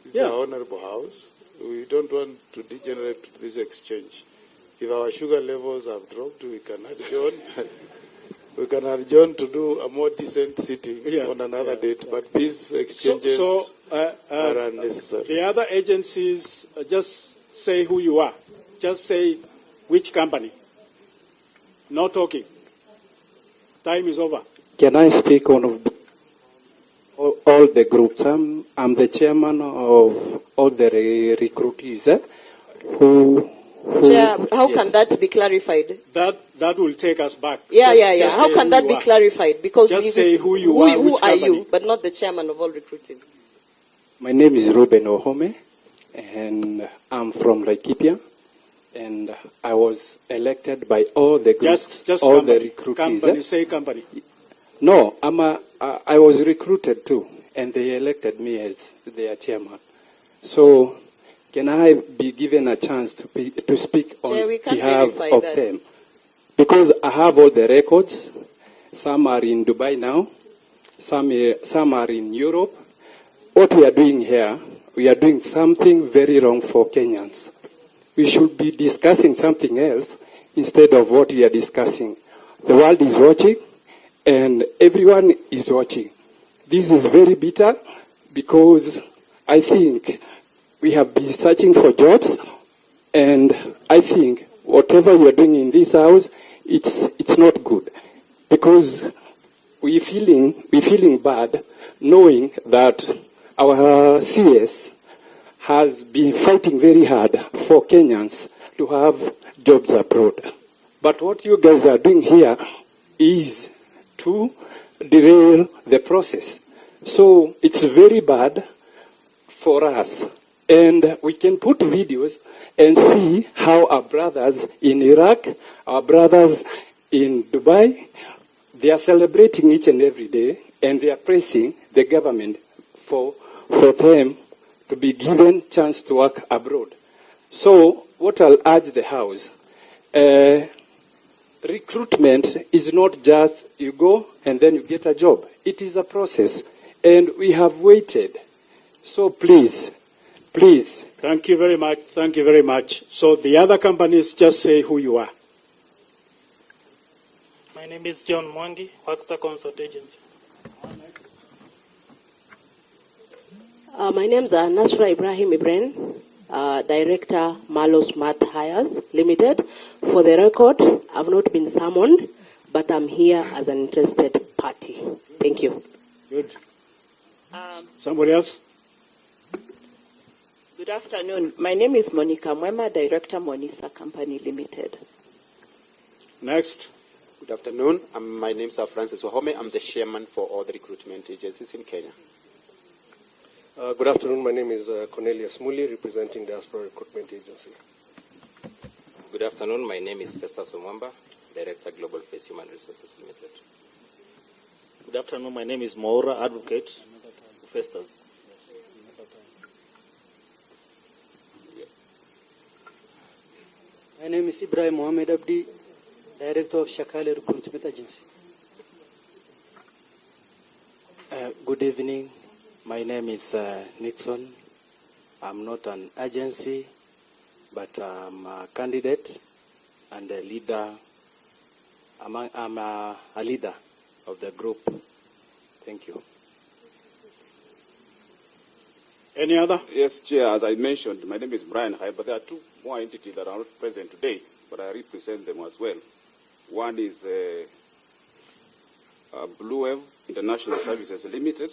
It's Yeah. an honorable house. We don't want to degenerate to this exchange. If our sugar levels have dropped, we can adjourn. We can adjourn to do a more decent sitting on another date. But these exchanges are unnecessary. The other agencies, just say who you are. Just say which company. No talking. Time is over. Can I speak on of all the groups? I'm the chairman of all the recruitees who Chair, how yes. can that be clarified? That will take us back. Yeah. Just How say can who that you be are. clarified? Because Just say who you are, Who which are company. you? But not the chairman of all recruiters. My name is Ruben Ohome, and I'm from Laikipia, and I was elected by all the groups, Just all company. the recruitees. Company, say company. No, I was recruited too, and they elected me as their chairman. So, can I be given a chance to speak on Chair, we can't behalf verify of that. them? Because I have all the records. Some are in Dubai now. Some are in Europe. What we are doing here, we are doing something very wrong for Kenyans. We should be discussing something else instead of what we are discussing. The world is watching, and everyone is watching. This is very bitter because I think we have been searching for jobs, and I think whatever we are doing in this house, it's not good because we feeling bad knowing that our CS has been fighting very hard for Kenyans to have jobs abroad. But what you guys are doing here is to derail the process. So it's very bad for us. And we can put videos and see how our brothers in Iraq, our brothers in Dubai, they are celebrating each and every day, and they are praising the government for them to be given chance to work abroad. So what I'll urge the House, recruitment is not just you go and then you get a job. It is a process, and we have waited. So please. Thank you very much. Thank you very much. So the other companies, just say who you are. My name is John Mwangi, Waxter Consult Agency. My name is Nasra Ibrahim Ibrahim, Director Malo Smart Hires Limited. For the record, I've not been summoned, but I'm here as an interested party. Thank you. Good. Somebody else? Good afternoon. My name is Monica Mwema, Director Monisa Company Limited. Next. Good afternoon. My name is Francis Wahome. I'm the chairman for all the recruitment agencies in Kenya. Good afternoon. My name is Cornelius Muli, representing Diaspora Recruitment Agency. Good afternoon. My name is Festus Omwamba, Director, Global Face Human Resources Limited. Good afternoon. My name is Maura, Advocate, Festus. My name is Ibrahim Mohamed Abdi, Director of Shakale Recruitment Agency. Good evening. My name is Nixon. I'm not an agency, but I'm a candidate and a leader. I'm a leader of the group. Thank you. Any other? Yes, Chair. As I mentioned, my name is Brian Hai, but there are two more entities that are not present today, but I represent them as well. One is Blue Wave International Services Limited,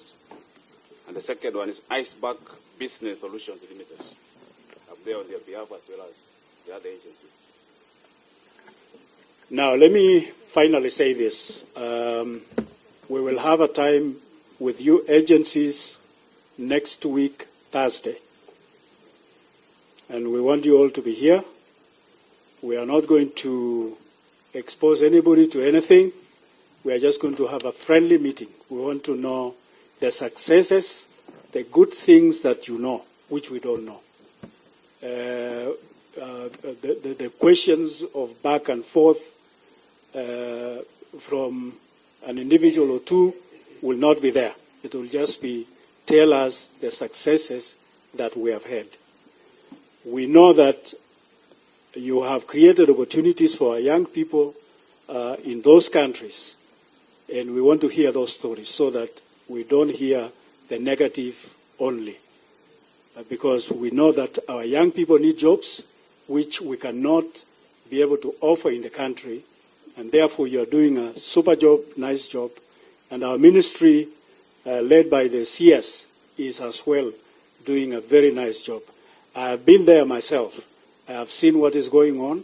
and the second one is Iceberg Business Solutions Limited. I'm there on their behalf as well as the other agencies. Now, let me finally say this. We will have a time with you agencies next week, Thursday. And we want you all to be here. We are not going to expose anybody to anything. We are just going to have a friendly meeting. We want to know the successes, the good things that you know, which we don't know. The questions of back and forth from an individual or two will not be there. It will just be tell us the successes that we have had. We know that you have created opportunities for our young people in those countries, and we want to hear those stories so that we don't hear the negative only. Because we know that our young people need jobs, which we cannot be able to offer in the country, and therefore you are doing a super job, nice job, and our ministry, led by the CS, is as well doing a very nice job. I have been there myself. I have seen what is going on,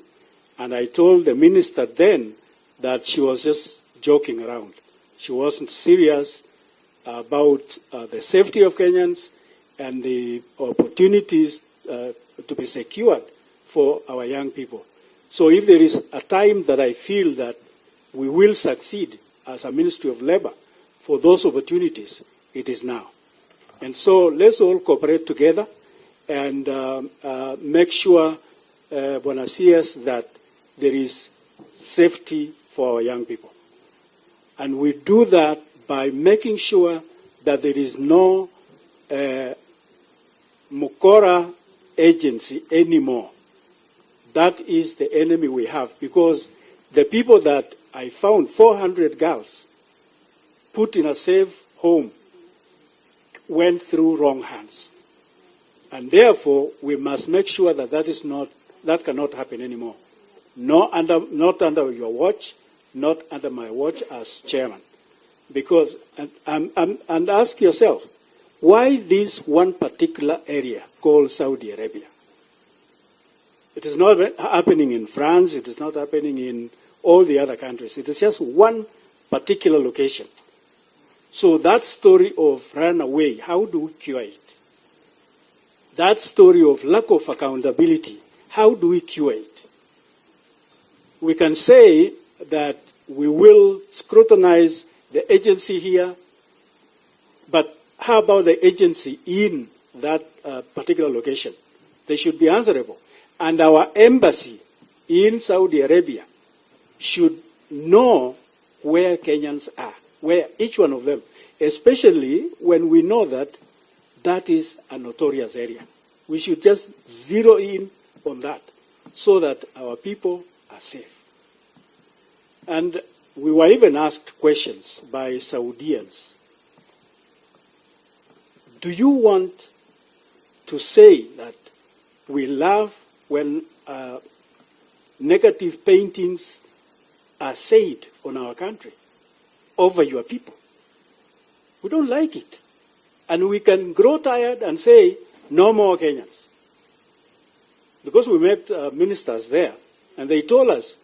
and I told the minister then that she was just joking around. She wasn't serious about the safety of Kenyans and the opportunities to be secured for our young people. So if there is a time that I feel that we will succeed as a Ministry of Labour for those opportunities, it is now. And so let's all cooperate together and make sure, Buenos Aires, that there is safety for our young people. And we do that by making sure that there is no Mukora agency anymore. That is the enemy we have, because the people that I found, 400 girls, put in a safe home, went through wrong hands. And therefore, we must make sure that that cannot happen anymore. Not under your watch, not under my watch as chairman. Because, and ask yourself, why this one particular area called Saudi Arabia? It is not happening in France, it is not happening in all the other countries. It is just one particular location. So that story of runaway, how do we cure it? That story of lack of accountability, how do we cure it? We can say that we will scrutinize the agency here, but how about the agency in that particular location? They should be answerable. And our embassy in Saudi Arabia should know where Kenyans are, where each one of them, especially when we know that that is a notorious area. We should just zero in on that so that our people are safe. And we were even asked questions by Saudians. Do you want to say that we love when negative paintings are said on our country over your people? We don't like it. And we can grow tired and say, no more Kenyans. Because we met ministers there, and they told us,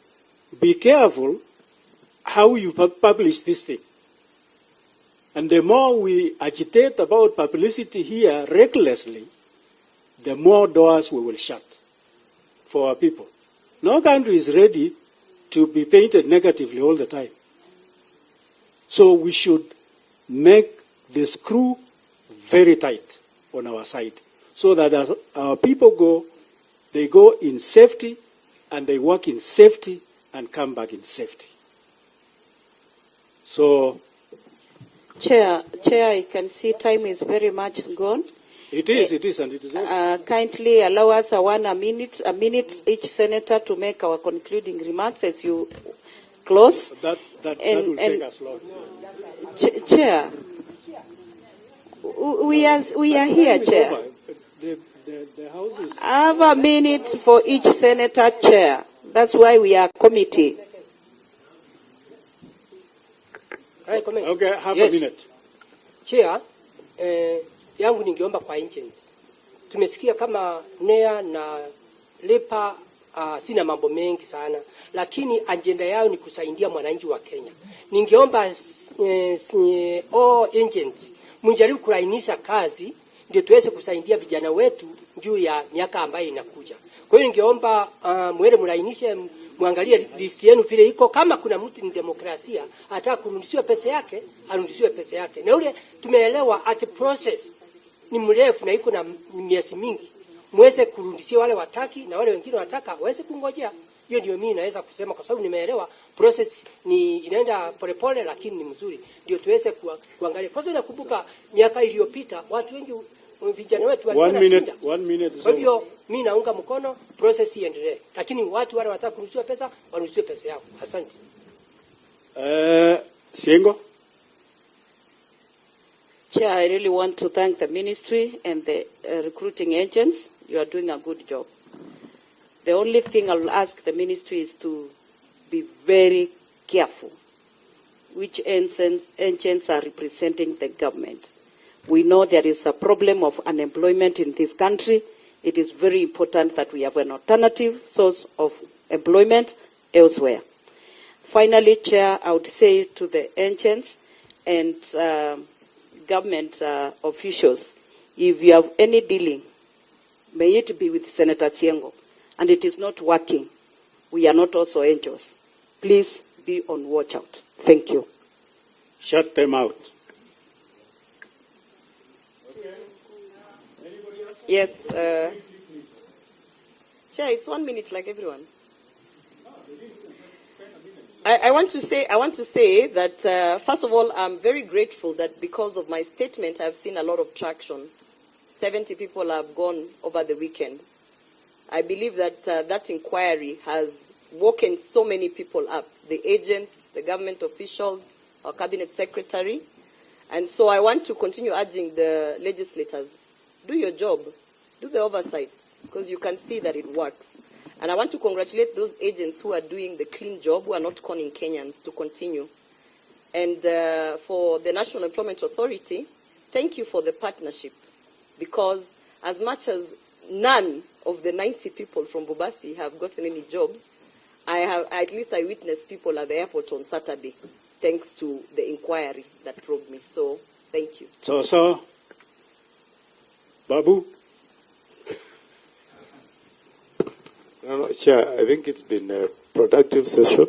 be careful how you publish this thing. And the more we agitate about publicity here recklessly, the more doors we will shut for our people. No country is ready to be painted negatively all the time. So we should make the screw very tight on our side so that as our people go, they go in safety and they work in safety and come back in safety. So, Chair, I can see time is very much gone. It is, and it is over. Kindly allow us a minute each senator to make our concluding remarks as you close. That will take us long. Chair, we are here, Chair. The House is... Have a minute for each senator, Chair. That's why we are committee. Okay, have Yes. a minute. Chair, yangu ningeomba kwa agents. Tumesikia kama NEA na LEPA sina mambo mengi sana, lakini agenda yao ni kusaidia mwananchi wa Kenya. Ningeomba all agents mjaribu kulainisha kazi ndio tuweze kusaidia vijana wetu juu ya miaka ambayo inakuja. Kwa hiyo ningeomba mwele mlainishe, muangalie list yenu vile iko. Kama kuna mtu ni demokrasia ataka kurudishiwa pesa yake, arudishiwe pesa yake. Na ule tumeelewa at process ni mrefu na iko na miezi mingi. Mweze kurudishia wale wataki na wale wengine wataka waweze kungojea. Hiyo ndio mimi naweza kusema kwa sababu nimeelewa process ni inaenda polepole lakini ni mzuri. Ndio tuweze kuangalia. Kwa sababu nakumbuka miaka iliyopita watu wengi vijana wetu walikuwa one minute. Kwa hivyo mimi naunga mkono process iendelee. Lakini watu wale wataka kurudishiwa pesa, warudishiwe pesa yao. Asante. Siengo. Chair, I really want to thank the ministry and the recruiting agents. You are doing a good job. The only thing I'll ask the ministry is to be very careful which agents are representing the government. We know there is a problem of unemployment in this country. It is very important that we have an alternative source of employment elsewhere. Finally, Chair, I would say to the agents and government officials, if you have any dealing, may it be with Senator Siengo, and it is not working, we are not also angels. Please be on watch out. Thank you. Shut them out. Yes. Chair, it's 1 minute like everyone. I want to say that, first of all, I'm very grateful that because of my statement, I've seen a lot of traction. 70 people have gone over the weekend. I believe that that inquiry has woken so many people up, the agents, the government officials, our cabinet secretary. And so I want to continue urging the legislators, do your job, do the oversight, because you can see that it works. And I want to congratulate those agents who are doing the clean job, who are not conning Kenyans, to continue. And for the National Employment Authority, thank you for the partnership, because as much as none of the 90 people from Bobasi have gotten any jobs, I witnessed people at the airport on Saturday, thanks to the inquiry that probed me. So, thank you. So, Babu? No, Chair, I think it's been a productive session.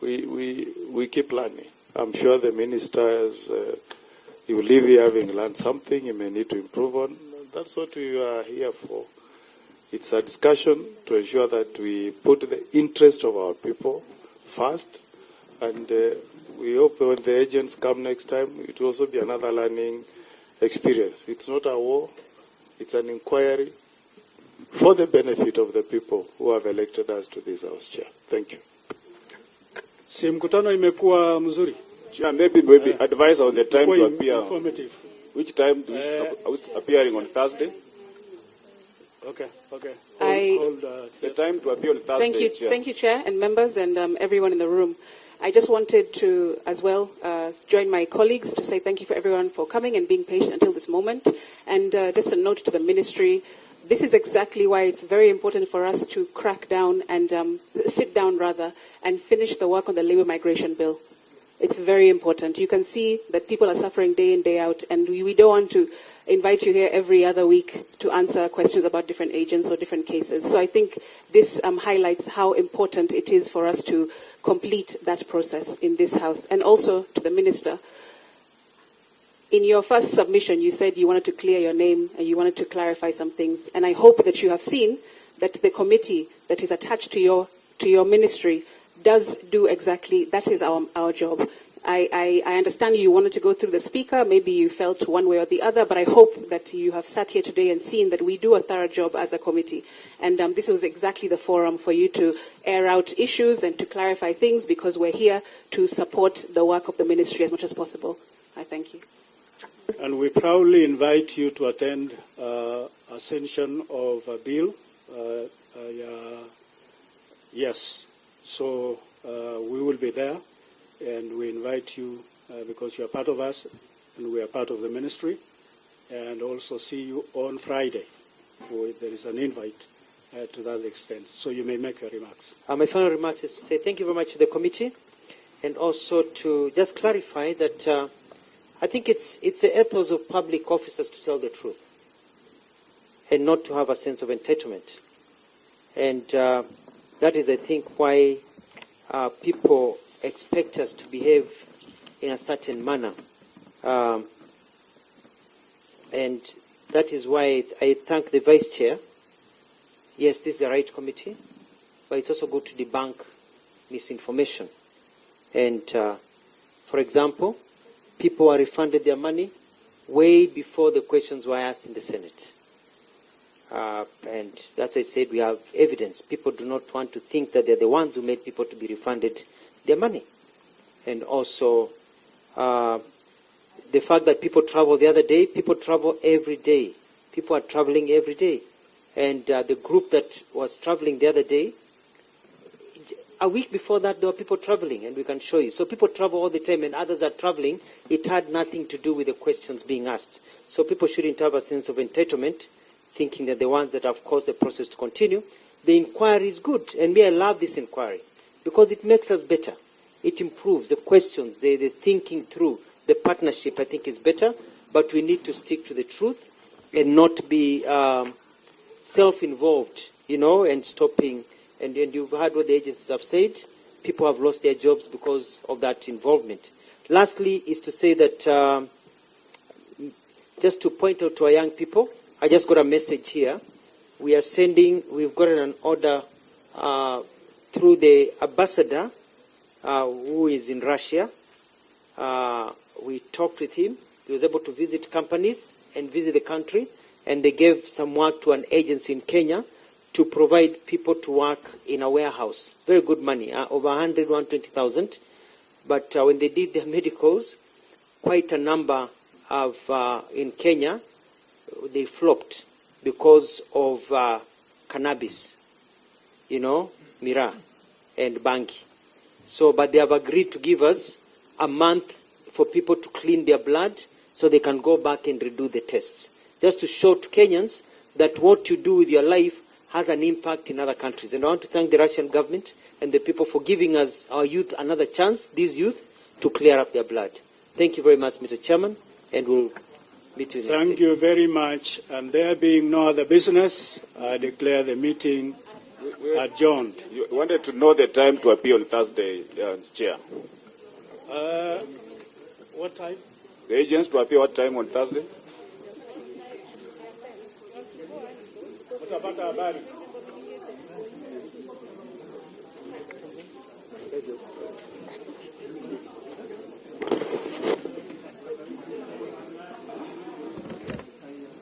We keep learning. I'm sure the minister he will leave here having learned something he may need to improve on. That's what we are here for. It's a discussion to ensure that we put the interest of our people first, and we hope when the agents come next time, it will also be another learning experience. It's not a war, it's an inquiry for the benefit of the people who have elected us to this House, Chair. Thank you. Si mkutano imekuwa mzuri. Chair, maybe advise on the time to appear. Informative. Which time do we appearing on Thursday? Okay. Hold, the time to appear on Thursday. Thank you, Chair and members and everyone in the room. I just wanted to, as well, join my colleagues to say thank you for everyone for coming and being patient until this moment. And just a note to the ministry, this is exactly why it's very important for us to crack down and sit down, rather, and finish the work on the labor migration bill. It's very important. You can see that people are suffering day in, day out, and we don't want to invite you here every other week to answer questions about different agents or different cases. So I think this highlights how important it is for us to complete that process in this House. And also to the Minister, in your first submission, you said you wanted to clear your name and you wanted to clarify some things. And I hope that you have seen that the committee that is attached to your ministry does do exactly, that is our job. I understand you wanted to go through the speaker, maybe you felt one way or the other, but I hope that you have sat here today and seen that we do a thorough job as a committee. And this was exactly the forum for you to air out issues and to clarify things, because we're here to support the work of the ministry as much as possible. I thank you. And we proudly invite you to attend ascension of a bill. Yes, so we will be there. And we invite you because you are part of us and we are part of the ministry, and also see you on Friday. There is an invite to that extent. So you may make your remarks. My final remarks is to say thank you very much to the committee, and also to just clarify that I think it's the ethos of public officers to tell the truth and not to have a sense of entitlement. And that is, I think, why people expect us to behave in a certain manner. And that is why I thank the Vice Chair. Yes, this is the right committee, but it's also good to debunk misinformation. And, for example, people were refunded their money way before the questions were asked in the Senate. And as I said, we have evidence. People do not want to think that they're the ones who made people to be refunded their money. And also the fact that people travel the other day, people travel every day. People are traveling every day. And the group that was traveling the other day, a week before that, there were people traveling, and we can show you. So people travel all the time, and others are traveling. It had nothing to do with the questions being asked. So people shouldn't have a sense of entitlement, thinking that the ones that have caused the process to continue. The inquiry is good, and I love this inquiry, because it makes us better. It improves the questions, the thinking through, the partnership, I think is better, but we need to stick to the truth and not be self-involved, and stopping. And you've heard what the agencies have said. People have lost their jobs because of that involvement. Lastly is to say that, just to point out to our young people, I just got a message here. We've gotten an order through the ambassador who is in Russia. We talked with him. He was able to visit companies and visit the country, and they gave some work to an agency in Kenya to provide people to work in a warehouse. Very good money, over 120,000. But when they did their medicals, quite a number of in Kenya, they flopped because of cannabis, Mira and Bangi. So, but they have agreed to give us a month for people to clean their blood so they can go back and redo the tests. Just to show to Kenyans that what you do with your life has an impact in other countries. And I want to thank the Russian government and the people for giving us, our youth, another chance, these youth, to clear up their blood. Thank you very much, Mr. Chairman, and we'll meet you next Thank you very much. And there being no other business, I declare the meeting adjourned. You wanted to know the time to appear on Thursday, Chair. What time? The agents to appear what time on Thursday? What about habari?